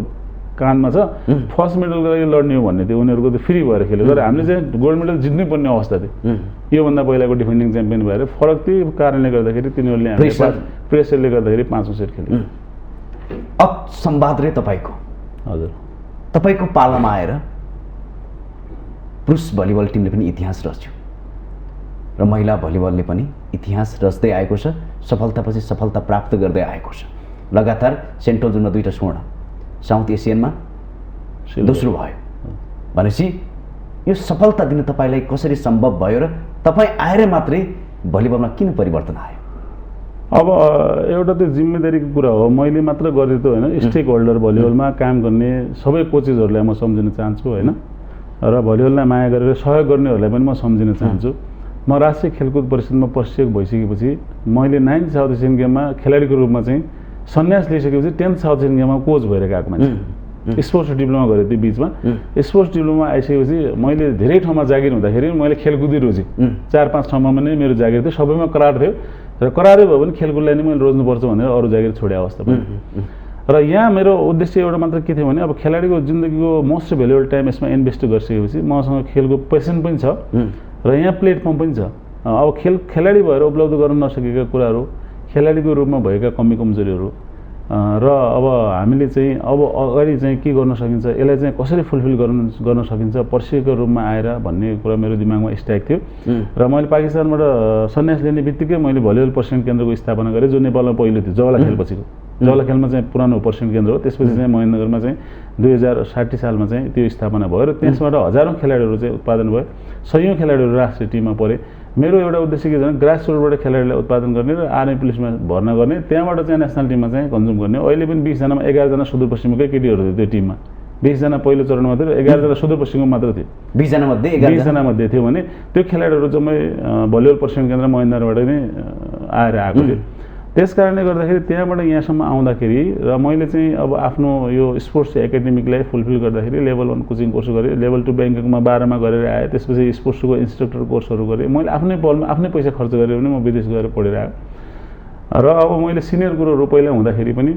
कानमा छ, फर्स्ट मेडलको लागि लड्ने हो भन्ने थियो। उनीहरूको त फ्री भएर खेल्यो, तर हामीले चाहिँ गोल्ड मेडल जित्नै पर्ने अवस्था थियो। योभन्दा पहिलाको डिफेन्डिङ च्याम्पियन भएर फरक त्यो कारणले गर्दाखेरि तिनीहरूले प्रेसरले गर्दाखेरि 5औं सेट खेल्यो। अब संवाद रे तपाईँको, हजुर, तपाईँको पालामा आएर पुरुष भलिबल टिमले पनि इतिहास रच्यो र महिला भलिबलले पनि इतिहास रच्दै आएको छ, सफलतापछि सफलता प्राप्त गर्दै आएको छ। लगातार सेन्ट्रल जोनमा 2टा स्वर्ण, साउथ एसियनमा दोस्रो भयो भनेपछि यो सफलता दिन तपाईँलाई कसरी सम्भव भयो र तपाईँ आएर मात्रै भलिबलमा किन परिवर्तन आयो? अब एउटा त्यो जिम्मेदारीको कुरा हो। मैले मात्र गरेर त होइन, स्टेक होल्डर भलिबलमा काम गर्ने सबै कोचेसहरूलाई म सम्झिन चाहन्छु होइन, र भलिबललाई माया गरेर सहयोग गर्नेहरूलाई पनि म सम्झिन चाहन्छु। म राष्ट्रिय खेलकुद परिषदमा प्रशिक्षक भइसकेपछि मैले 9th साउथ एसियन गेममा खेलाडीको रूपमा चाहिँ सन्यास लिइसकेपछि 10th साउथ एसियन गेममा कोच भएर गएको मान्छे। स्पोर्ट्स डिप्लोमा गरेँ त्यो बिचमा। स्पोर्ट्स डिप्लोमा आइसकेपछि मैले धेरै ठाउँमा जागिर हुँदाखेरि मैले खेलकुदै रोजेँ। 4-5 ठाउँमा पनि मेरो जागिर थियो, सबैमा करार थियो र करारै भयो भने खेलकुदलाई नै मैले रोज्नुपर्छ भनेर अरू जागिर छोडे अवस्था पनि। र यहाँ मेरो उद्देश्य एउटा मात्र के थियो भने अब खेलाडीको जिन्दगीको मोस्ट भ्यालुएबल टाइम यसमा इन्भेस्ट गरिसकेपछि मसँग खेलको पेसन पनि छ र यहाँ प्लेटफर्म पनि छ। अब खेलाडी भएर उपलब्ध गर्न नसकेका कुराहरू, खेलाडीको रूपमा भएका कमी कमजोरीहरू र अब हामीले चाहिँ अब अगाडि चाहिँ के गर्न सकिन्छ, यसलाई चाहिँ कसरी फुलफिल गर्न सकिन्छ प्रशिक्षकको रूपमा आएर भन्ने कुरा मेरो दिमागमा स्ट्राइक थियो। र मैले पाकिस्तानबाट सन्यास लिने बित्तिकै मैले भलिबल प्रशिक्षण केन्द्रको स्थापना गरेँ, जो नेपालमा पहिलो थियो। जवाला खेलपछिको जवाला खेलमा चाहिँ पुरानो प्रशिक्षण केन्द्र हो। त्यसपछि चाहिँ महेन्द्रनगरमा चाहिँ 2060 सालमा चाहिँ त्यो स्थापना भयो र त्यसबाट हजारौँ खेलाडीहरू चाहिँ उत्पादन भयो, सयौँ खेलाडीहरू राष्ट्रिय टिममा परे। मेरो एउटा उद्देश्य के छ भने ग्रास रुटबाट खेलाडीलाई उत्पादन गर्ने र आर्मी पुलिसमा भर्ना गर्ने, त्यहाँबाट चाहिँ नेसनल टिममा चाहिँ कन्ज्युम गर्ने। अहिले पनि 20 जनामा 11 जना सुदूरपश्चिमकै केटीहरू थियो त्यो टिममा। 20 जना पहिलो चरणमा थियो, 11 जना सुदूरपश्चिमको मात्र थियो। 20 जना मध्ये 20 जना मध्ये थियो भने त्यो खेलाडीहरू जम्मै भलिबल प्रशिक्षण केन्द्र महेन्द्रबाट नै आएर आएको थियो। त्यस कारणले गर्दाखेरि त्यहाँबाट यहाँसम्म आउँदाखेरि र मैले चाहिँ अब आफ्नो यो स्पोर्ट्स एकाडेमिकलाई फुलफिल गर्दाखेरि लेभल 1 कोचिङ कोर्स गरेँ, लेभल 2 ब्याङ्ककमा 12 मा गरेर आएँ। त्यसपछि स्पोर्ट्सको इन्स्ट्रक्टर कोर्सहरू गरेँ। मैले आफ्नै बलमा आफ्नै पैसा खर्च गरेर पनि म विदेश गएर पढेर आएँ। र अब मैले सिनियर गुरुहरू पहिला हुँदाखेरि पनि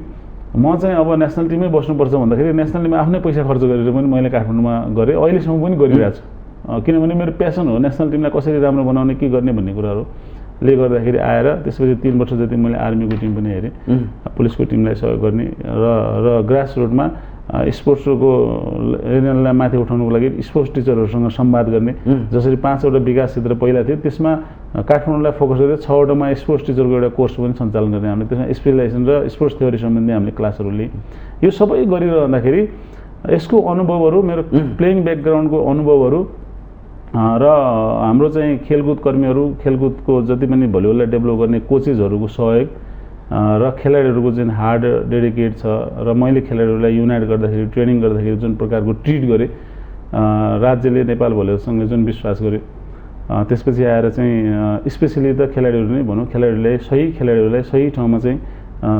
म चाहिँ अब नेसनल टिममै बस्नुपर्छ भन्दाखेरि नेसनल टिममा आफ्नै पैसा खर्च गरेर पनि मैले काठमाडौँमा गरेँ, अहिलेसम्म पनि गरिरहेको छु। किनभने मेरो प्यासन हो नेसनल टिमलाई कसरी राम्रो बनाउने, के गर्ने भन्ने कुराहरूले गर्दाखेरि आएर त्यसपछि 3 वर्ष जति मैले आर्मीको टिम पनि हेरेँ, पुलिसको टिमलाई सहयोग गर्ने र ग्रास रुटमा स्पोर्ट्सको एरियालाई माथि उठाउनको लागि स्पोर्ट्स टिचरहरूसँग संवाद गर्ने। जसरी 5वटा विकास क्षेत्र पहिला थियो, त्यसमा काठमाडौँलाई फोकस गरेर 6वटामा स्पोर्ट्स टिचरको एउटा कोर्स पनि सञ्चालन गर्ने हामीले। त्यसमा स्पेसलाइजेसन र स्पोर्ट्स थ्योरी सम्बन्धी हामीले क्लासहरू लियौँ। यो सबै गरिरहँदाखेरि यसको अनुभवहरू, मेरो प्लेइङ ब्याकग्राउन्डको अनुभवहरू र हाम्रो चाहिँ खेलकुद कर्मीहरू, खेलकुदको जति पनि भलिबललाई डेभलप गर्ने कोचेसहरूको सहयोग र खेलाडीहरूको जुन हार्ड डेडिकेट छ र मैले खेलाडीहरूलाई युनाइट गर्दाखेरि, ट्रेनिङ गर्दाखेरि जुन प्रकारको ट्रिट गरेँ, राज्यले नेपाल भलिबलसँग जुन विश्वास गर्यो, त्यसपछि आएर चाहिँ स्पेसली त खेलाडीहरू नै भनौँ, खेलाडीहरूलाई सही ठाउँमा चाहिँ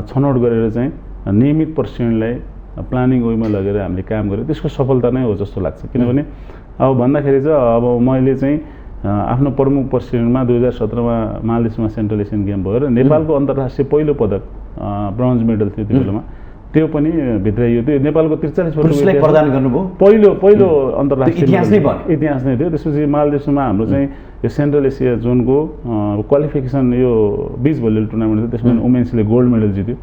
छनौट गरेर चाहिँ नियमित प्रशिक्षणलाई प्लानिङ वेमा लगेर हामीले काम गऱ्यौँ। त्यसको सफलता नै हो जस्तो लाग्छ। किनभने अब भन्दाखेरि चाहिँ अब मैले चाहिँ आफ्नो प्रमुख प्रशिक्षणमा 2017मा मालदिप्समा सेन्ट्रल एसियन गेम भयो र नेपालको अन्तर्राष्ट्रिय पहिलो पदक ब्रोन्ज मेडल थियो त्यो बेलामा। त्यो पनि भित्राइयो। त्यो नेपालको 43 पुरुषलाई वर्षको प्रदान गर्नुभयो। पहिलो अन्तर्राष्ट्रिय इतिहास नै बन्यो। इतिहास नै थियो। त्यसपछि मालदिप्समा हाम्रो चाहिँ यो सेन्ट्रल एसिया जोनको क्वालिफिकेसन यो बिच भलिबल टुर्नामेन्ट थियो, त्यसमा वुमेन्सले गोल्ड मेडल जित्यो।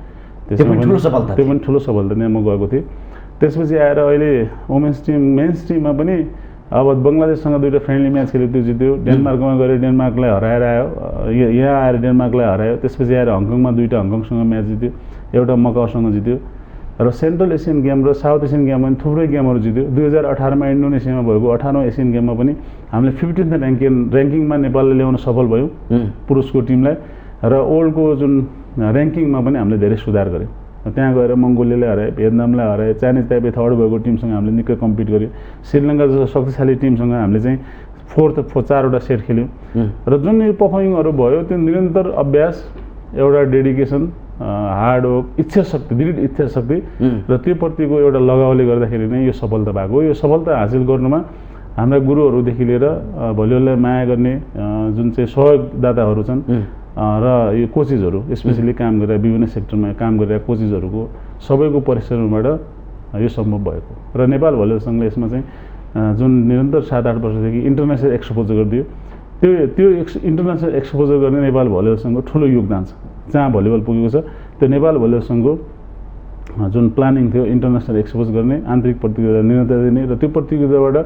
त्यो पनि ठुलो सफलता त्यो पनि ठुलो सफलता त्यहाँ म गएको थिएँ। त्यसपछि आएर अहिले मेन्स टिममा पनि अब बङ्गलादेशसँग 2टा फ्रेन्डली म्याच खेल्यो, त्यो जित्यो। डेनमार्कमा गएर डेनमार्कलाई हराएर आयो, यहाँ आएर डेनमार्कलाई हरायो। त्यसपछि आएर हङकङमा 2टा हङकङसँग म्याच जित्यो, एउटा मकाउसँग जित्यो। र सेन्ट्रल एसियन गेम र साउथ एसियन गेममा पनि थुप्रै गेमहरू जित्यो। 2018मा इन्डोनेसियामा भएको 18औं एसियन गेममा पनि हामीले 15th ऱ्याङ्किङमा नेपालले ल्याउन सफल भयौँ पुरुषको टिमलाई। र वर्ल्डको जुन ऱ्याङ्किङमा पनि हामीले धेरै सुधार गऱ्यौँ। त्यहाँ गएर मङ्गोलियालाई हरायो, भियतनामलाई हरायो, चाइनिज ताइपे 3rd भएको टिमसँग हामीले निकै कम्पिट गऱ्यौँ। श्रीलङ्का जस्तो शक्तिशाली टिमसँग हामीले चाहिँ 4वटा सेट खेल्यौँ। र जुन यो पर्फर्मिङहरू भयो त्यो निरन्तर अभ्यास, एउटा डेडिकेसन, हार्डवर्क, इच्छाशक्ति, दृढ इच्छाशक्ति र त्यो प्रतिको एउटा लगावले गर्दाखेरि नै यो सफलता भएको हो। यो सफलता हासिल गर्नुमा हाम्रा गुरुहरूदेखि लिएर भलिबललाई माया गर्ने जुन चाहिँ सहयोगदाताहरू छन् र यो कोचेसहरू, स्पेसली काम गरेर विभिन्न सेक्टरमा काम गरेर कोचेसहरूको सबैको परिश्रमबाट यो सम्भव भएको। र नेपाल भलिबल सङ्घले यसमा चाहिँ जुन निरन्तर 7-8 वर्षदेखि इन्टरनेसनल एक्सपोजर गरिदियो, त्यो इन्टरनेसनल एक्सपोजर गर्ने नेपाल भलिबल सङ्घको ठुलो योगदान छ। जहाँ भलिबल पुगेको छ त्यो नेपाल भलिबल सङ्घको जुन प्लानिङ थियो इन्टरनेसनल एक्सपोज गर्ने, आन्तरिक प्रतियोगिता निरन्तरता दिने र त्यो प्रतियोगिताबाट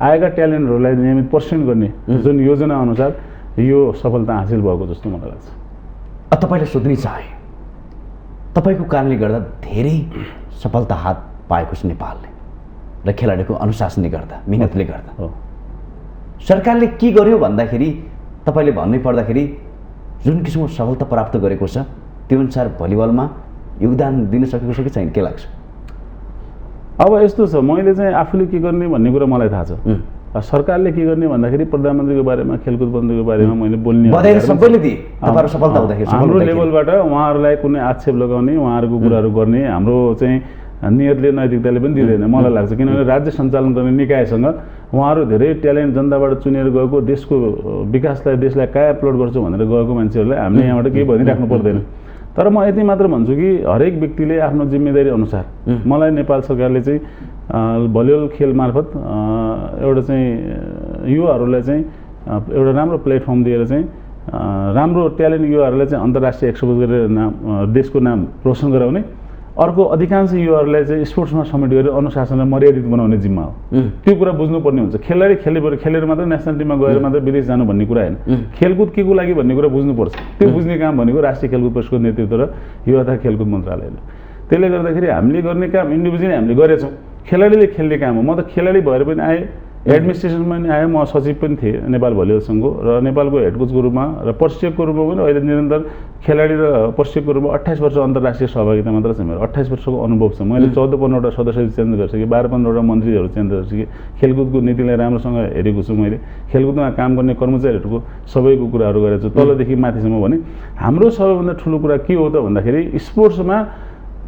आएका ट्यालेन्टहरूलाई नियमित पर्सेन्ट गर्ने जुन योजना अनुसार यो सफलता हासिल भएको जस्तो मलाई लाग्छ। तपाईँलाई सोध्नै चाहे, तपाईँको कारणले गर्दा धेरै सफलता हात पाएको छ नेपालले र खेलाडीको अनुशासनले गर्दा, मिहिनेतले गर्दा। सरकारले के गर्यो भन्दाखेरि तपाईँले भन्नै पर्दाखेरि जुन किसिमको सफलता प्राप्त गरेको छ त्यो अनुसार भलिबलमा योगदान दिन सकेको छ कि छैन, के लाग्छ? अब यस्तो छ, मैले चाहिँ आफूले के गर्ने भन्ने कुरा मलाई थाहा छ। सरकारले के गर्ने भन्दाखेरि प्रधानमन्त्रीको बारेमा, खेलकुद मन्त्रीको बारेमा मैले बोल्ने बधाई सबैले दिए तपाईहरु सफलता हुँदाखेरि। हाम्रो लेभलबाट उहाँहरूलाई कुनै आक्षेप लगाउने, उहाँहरूको कुराहरू गर्ने हाम्रो चाहिँ नियतले, नैतिकताले पनि दिँदैन मलाई लाग्छ। किनभने राज्य सञ्चालन गर्ने निकायसँग उहाँहरू धेरै ट्यालेन्ट जनताबाट चुनेर गएको, देशको विकासलाई, देशलाई कहाँ अपलोड गर्छु भनेर गएको मान्छेहरूलाई हामीले यहाँबाट केही भनिराख्नु पर्दैन। तर म यति मात्र भन्छु कि हरेक व्यक्तिले आफ्नो जिम्मेदारी अनुसार मलाई नेपाल सरकारले चाहिँ भलिबल खेल मार्फत एउटा चाहिँ युवाहरूलाई चाहिँ एउटा राम्रो प्लेटफर्म दिएर चाहिँ राम्रो ट्यालेन्ट युवाहरूलाई चाहिँ अन्तर्राष्ट्रिय एक्सपोज गरेर देशको नाम रोशन गराउने, अर्को अधिकांश युवाहरूलाई चाहिँ स्पोर्ट्समा समेट गरेर अनुशासनलाई मर्यादित बनाउने जिम्मा हो। त्यो कुरा बुझ्नुपर्ने हुन्छ। खेलाडी खेलेर मात्रै नेसनल टिममा गएर मात्रै विदेश जानु भन्ने कुरा होइन। खेलकुद के को लागि भन्ने कुरा बुझ्नुपर्छ। त्यो बुझ्ने काम भनेको राष्ट्रिय खेलकुद परिषदको नेतृत्व र युवा तथा खेलकुद मन्त्रालयले। त्यसले गर्दाखेरि हामीले गर्ने काम इन्डिभिजुअली हामीले गरेछौँ। खेलाडीले खेल्ने काम हो। म त खेलाडी भएर पनि आएँ, एडमिनिस्ट्रेसनमा पनि आएँ, म सचिव पनि थिएँ नेपाल भलिबल सङ्घको र नेपालको हेड कोचको रूपमा र प्रशिक्षकको रूपमा पनि अहिले निरन्तर खेलाडी र प्रशिक्षकको रूपमा 28 वर्ष अन्तर्राष्ट्रिय सहभागिता मात्र छ मेरो। 28 वर्षको अनुभव छ। मैले 14-15वटा सदस्य चेन्ज गरिसकेँ, 12-15वटा मन्त्रीहरू चेन्ज गरिसकेँ। खेलकुदको नीतिलाई राम्रोसँग हेरेको छु मैले। खेलकुदमा काम गर्ने कर्मचारीहरूको सबैको कुराहरू गरेको छु, तलदेखि माथिसम्म। भने हाम्रो सबैभन्दा ठुलो कुरा के हो त भन्दाखेरि स्पोर्ट्समा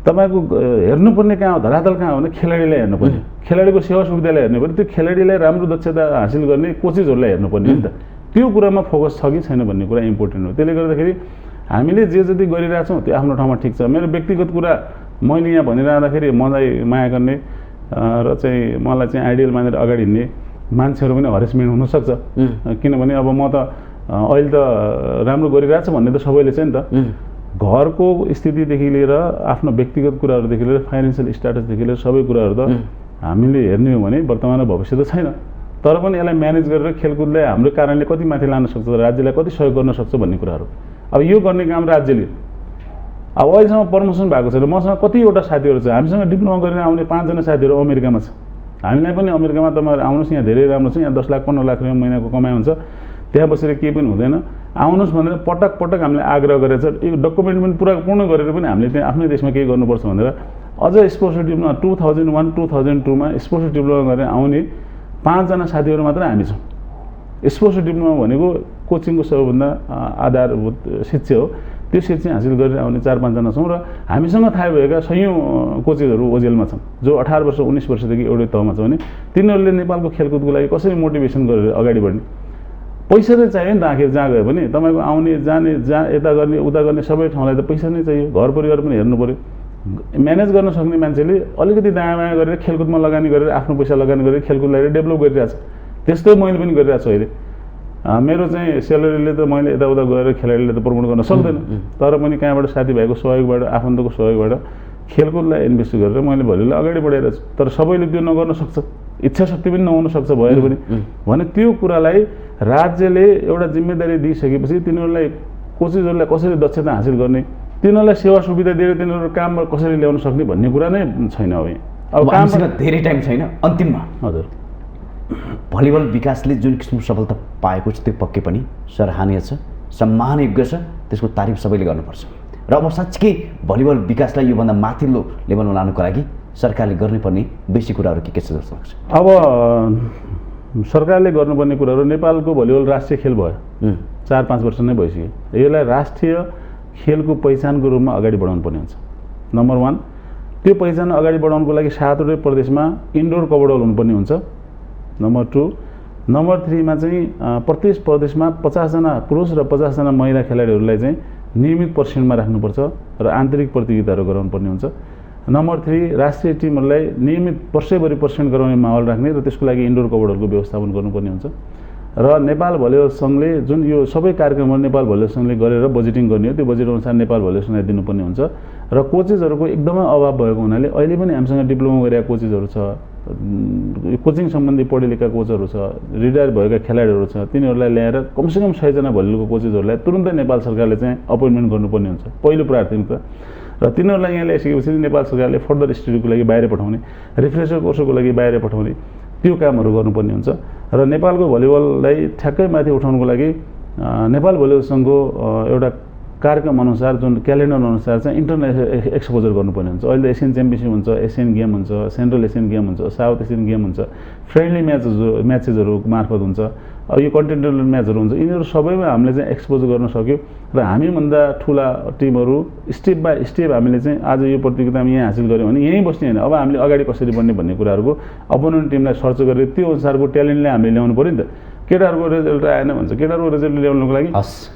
तपाईको हेर्नुपर्ने कहाँ हो, धरातल कहाँ हो भने खेलाडीलाई हेर्नुपर्ने, खेलाडीको सेवा सुविधालाई हेर्नुपर्ने, त्यो खेलाडीलाई राम्रो दक्षता हासिल गर्ने कोचेसहरूलाई हेर्नुपर्ने नि त। त्यो कुरामा फोकस छ कि छैन भन्ने कुरा इम्पोर्टेन्ट हो। त्यसले गर्दाखेरि हामीले जे जति गरिरहेछौँ त्यो आफ्नो ठाउँमा ठिक छ। मेरो व्यक्तिगत कुरा मैले यहाँ भनिरहँदाखेरि मलाई माया गर्ने र चाहिँ मलाई चाहिँ आइडियल मानेर अगाडि हिँड्ने मान्छेहरू पनि हरेसमेन्ट हुनसक्छ। किनभने अब म त अहिले त राम्रो गरिरहेछ भन्ने त सबैले छ नि त। घरको स्थितिदेखि लिएर आफ्नो व्यक्तिगत कुराहरूदेखि लिएर फाइनेन्सियल स्ट्याटसदेखि लिएर सबै कुराहरू त हामीले हेर्ने हो भने वर्तमान र भविष्य त छैन। तर पनि यसलाई म्यानेज गरेर खेलकुदलाई हाम्रो कारणले कति माथि लान सक्छ, राज्यलाई कति सहयोग गर्न सक्छ भन्ने कुराहरू अब यो गर्ने काम राज्यले। अब अहिलेसम्म प्रमोसन भएको छैन। मसँग कतिवटा साथीहरू छ, हामीसँग डिप्लोमा गरेर आउने 5 जना साथीहरू अमेरिकामा छ। हामीलाई पनि अमेरिकामा तपाईँहरू आउनुहोस्, यहाँ धेरै राम्रो छ, यहाँ 10 लाख 15 लाख रुपियाँ महिनाको कमाइ हुन्छ, त्यहाँ बसेर केही पनि हुँदैन, आउनुहोस् भनेर पटक पटक हामीले आग्रह गरेर छ। यो डकुमेन्ट पनि पूर्ण गरेर पनि हामीले त्यहाँ आफ्नै देशमा केही गर्नुपर्छ भनेर अझ स्पोर्ट्स डिप्लोमा 2001-2002मा स्पोर्ट्स डिप्लोमा गरेर आउने 5 जना साथीहरू मात्र हामी छौँ। स्पोर्ट्स डिप्लोमा भनेको कोचिङको सबैभन्दा आधारभूत शिक्षा हो। त्यो शिक्षा हासिल गरेर आउने 4-5 जना छौँ र हामीसँग थाहा भएका सयौँ कोचेसहरू ओजेलमा छन्, जो 18 वर्ष 19 वर्षदेखि एउटै तहमा छ भने तिनीहरूले नेपालको खेलकुदको लागि कसरी मोटिभेसन गरेर अगाडि बढ्ने। पैसा नै चाहियो नि त। आखिर जहाँ गयो भने तपाईँको आउने जाने, जहाँ यता गर्ने उता गर्ने सबै ठाउँलाई त पैसा नै चाहियो। घर परिवार पनि हेर्नु पऱ्यो। म्यानेज गर्न सक्ने मान्छेले अलिकति दायाँ गरेर खेलकुदमा लगानी गरेर आफ्नो पैसा लगानी गरेर खेलकुदलाई डेभलप गरिरहेछ। त्यस्तै मैले पनि गरिरहेको छु अहिले। मेरो चाहिँ स्यालेरीले त मैले यताउता गएर खेलाडीले त प्रमोट गर्न सक्दैन, तर पनि कहाँबाट साथीभाइको सहयोगबाट आफन्तको सहयोगबाट खेलकुदलाई इन्भेस्ट गरेर मैले भोलिलाई अगाडि बढाइरहेको छु। तर सबैले त्यो नगर्न सक्छ, इच्छा शक्ति पनि नहुन सक्छ भएर पनि। भने त्यो कुरालाई राज्यले एउटा जिम्मेदारी दिइसकेपछि तिनीहरूलाई कोचेसहरूलाई कसरी दक्षता हासिल गर्ने, तिनीहरूलाई सेवा सुविधा दिएर तिनीहरू काममा कसरी ल्याउन सक्ने भन्ने कुरा नै छैन। अब कामसँग धेरै टाइम छैन। अन्तिममा हजुर, भलिबल विकासले जुन किसिमको सफलता पाएको छ त्यो पक्कै पनि सराहनीय छ, सम्मानयोग्य छ, त्यसको तारिफ सबैले गर्नुपर्छ। र अब साँच्चै भलिबल विकासलाई योभन्दा माथिल्लो लेभलमा लानुको लागि सरकारले गर्नुपर्ने बेसी कुराहरू के छ जस्तो लाग्छ? अब सरकारले गर्नुपर्ने कुराहरू, नेपालको भलिबल राष्ट्रिय खेल भयो, 4-5 वर्ष नै भइसक्यो। यसलाई राष्ट्रिय खेलको पहिचानको रूपमा अगाडि बढाउनु पर्ने हुन्छ। नम्बर 1, त्यो पहिचान अगाडि बढाउनुको लागि 7वटै प्रदेशमा इन्डोर कबड्डी हुनुपर्ने हुन्छ। नम्बर 2, नम्बर 3 मा चाहिँ प्रत्येक प्रदेशमा 50 जना पुरुष र 50 जना महिला खेलाडीहरूलाई चाहिँ नियमित प्रशिक्षणमा राख्नुपर्छ र आन्तरिक प्रतियोगिताहरू गराउनु पर्ने हुन्छ। नम्बर 3, राष्ट्रिय टिमहरूलाई नियमित वर्षैभरि प्रशिक्षण गराउने माहौल राख्ने र त्यसको लागि इन्डोर कबड्डीको व्यवस्थापन गर्नुपर्ने हुन्छ। र नेपाल भलिबल सङ्घले जुन यो सबै कार्यक्रमहरू नेपाल भलिबल सङ्घले गरेर बजेटिङ गर्ने हो, त्यो बजेट अनुसार नेपाल भलिबल सङ्घलाई दिनुपर्ने हुन्छ। र कोचेसहरूको एकदमै अभाव भएको हुनाले अहिले पनि हामीसँग डिप्लोमा गरेका कोचेसहरू छ, कोचिङ सम्बन्धी पढे लेखा कोचहरू छ, रिटायर भएका खेलाडीहरू छ, तिनीहरूलाई ल्याएर कमसेकम 100 जना भलिबलको कोचेसहरूलाई तुरुन्तै नेपाल सरकारले चाहिँ अपोइन्टमेन्ट गर्नुपर्ने हुन्छ, पहिलो प्राथमिकता। र तिनीहरूलाई यहाँ ल्याइसकेपछि नेपाल सरकारले फर्दर स्टडीको लागि बाहिर पठाउने, रिफ्रेसर कोर्सको लागि बाहिर पठाउने, त्यो कामहरू गर्नुपर्ने हुन्छ। र नेपालको भलिबललाई ठ्याक्कै माथि उठाउनुको लागि नेपाल भलिबल सङ्घको एउटा कार्यक्रम अनुसार, जुन क्यालेन्डर अनुसार चाहिँ इन्टरनेसनल एक्सपोजर गर्नुपर्ने हुन्छ। अहिले एसियन च्याम्पियनसिप हुन्छ, एसियन गेम हुन्छ, सेन्ट्रल एसियन गेम हुन्छ, साउथ एसियन गेम हुन्छ, फ्रेन्डली म्याचेसहरू मार्फत हुन्छ, अब यो कन्टिनेन्टल म्याचहरू हुन्छ। यिनीहरू सबैमा हामीले चाहिँ एक्सपोज गर्न सक्यो र हामीभन्दा ठुला टिमहरू स्टेप बाई स्टेप हामीले चाहिँ आज यो प्रतियोगितामा यहाँ हासिल गऱ्यौँ भने यहीँ बस्ने होइन, अब हामीले अगाडि कसरी बढ्ने भन्ने कुराहरूको अपोनेन्ट टिमलाई सर्च गरेर त्यो अनुसारको ट्यालेन्टलाई हामीले ल्याउनु पऱ्यो नि त। केटाहरूको रिजल्ट आएन भन्छ, केटाहरूको रिजल्ट ल्याउनुको लागि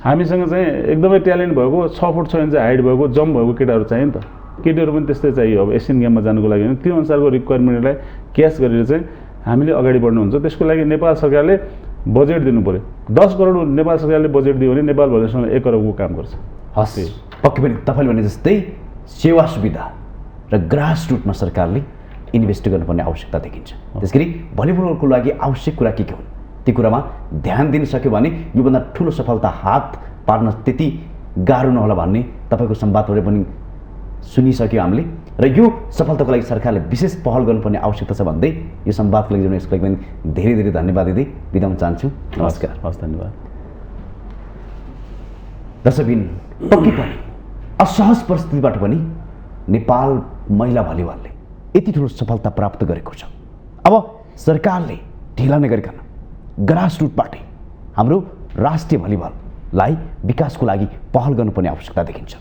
हामीसँग चाहिँ एकदमै ट्यालेन्ट भएको 6 फुट 6 इन्च हाइट भएको जम्प भएको केटाहरू चाहियो नि त। केटीहरू पनि त्यस्तै चाहियो अब एसियन गेममा जानुको लागि। त्यो अनुसारको रिक्वायरमेन्टलाई क्याच गरेर चाहिँ हामीले अगाडि बढ्नु हुन्छ। त्यसको लागि नेपाल सरकारले बजेट दिनु पऱ्यो। 10 करोड नेपाल सरकारले बजेट दियो भने नेपाल भलिबलसँग 1 करोडको काम गर्छ। हस्, पक्कै पनि तपाईँले भने जस्तै सेवा सुविधा र ग्रास रुटमा सरकारले इन्भेस्ट गर्नुपर्ने आवश्यकता देखिन्छ। त्यसगरी भलिबलको लागि आवश्यक कुरा के हुन् ती कुरामा ध्यान दिन सक्यो भने योभन्दा ठुलो सफलता हात पार्न त्यति गाह्रो नहोला भन्ने तपाईँको संवादबाट पनि सुनिसक्यो हामीले। र यो सफलताको लागि सरकारले विशेष पहल गर्नुपर्ने आवश्यकता छ भन्दै यो संवादको लागि यसको लागि पनि धेरै धेरै धन्यवाद दिँदै बिदा हुन चाहन्छु। नमस्कार। हस्, धन्यवाद। दर्शकबिन, पक्कै पनि असहज परिस्थितिबाट पनि नेपाल महिला भलिबलले यति ठुलो सफलता प्राप्त गरेको छ। अब सरकारले ढिला नगरिकन ग्रास रुटबाटै हाम्रो राष्ट्रिय भलिबललाई विकासको लागि पहल गर्नुपर्ने आवश्यकता देखिन्छ।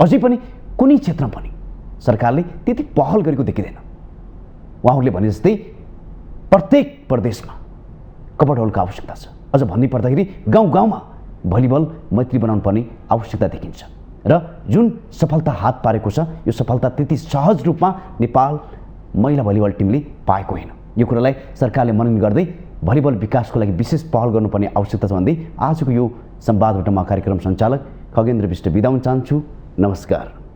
अझै पनि कुनै क्षेत्रमा पनि सरकारले त्यति पहल गरेको देखिँदैन। उहाँहरूले भने जस्तै प्रत्येक प्रदेशमा कबड्डी हलको आवश्यकता छ। अझ भन्नै पर्दाखेरि गाउँ गाउँमा भलिबल मैत्री बनाउनु पर्ने आवश्यकता देखिन्छ। र जुन सफलता हात पारेको छ यो सफलता त्यति सहज रूपमा नेपाल महिला भलिबल टिमले पाएको होइन। यो कुरालाई सरकारले मनन गर्दै भलिबल विकासको लागि विशेष पहल गर्नुपर्ने आवश्यकता छ भन्दै आजको यो संवादबाट म कार्यक्रम सञ्चालक खगेन्द्र विष्ट बिदा हुन चाहन्छु। नमस्कार।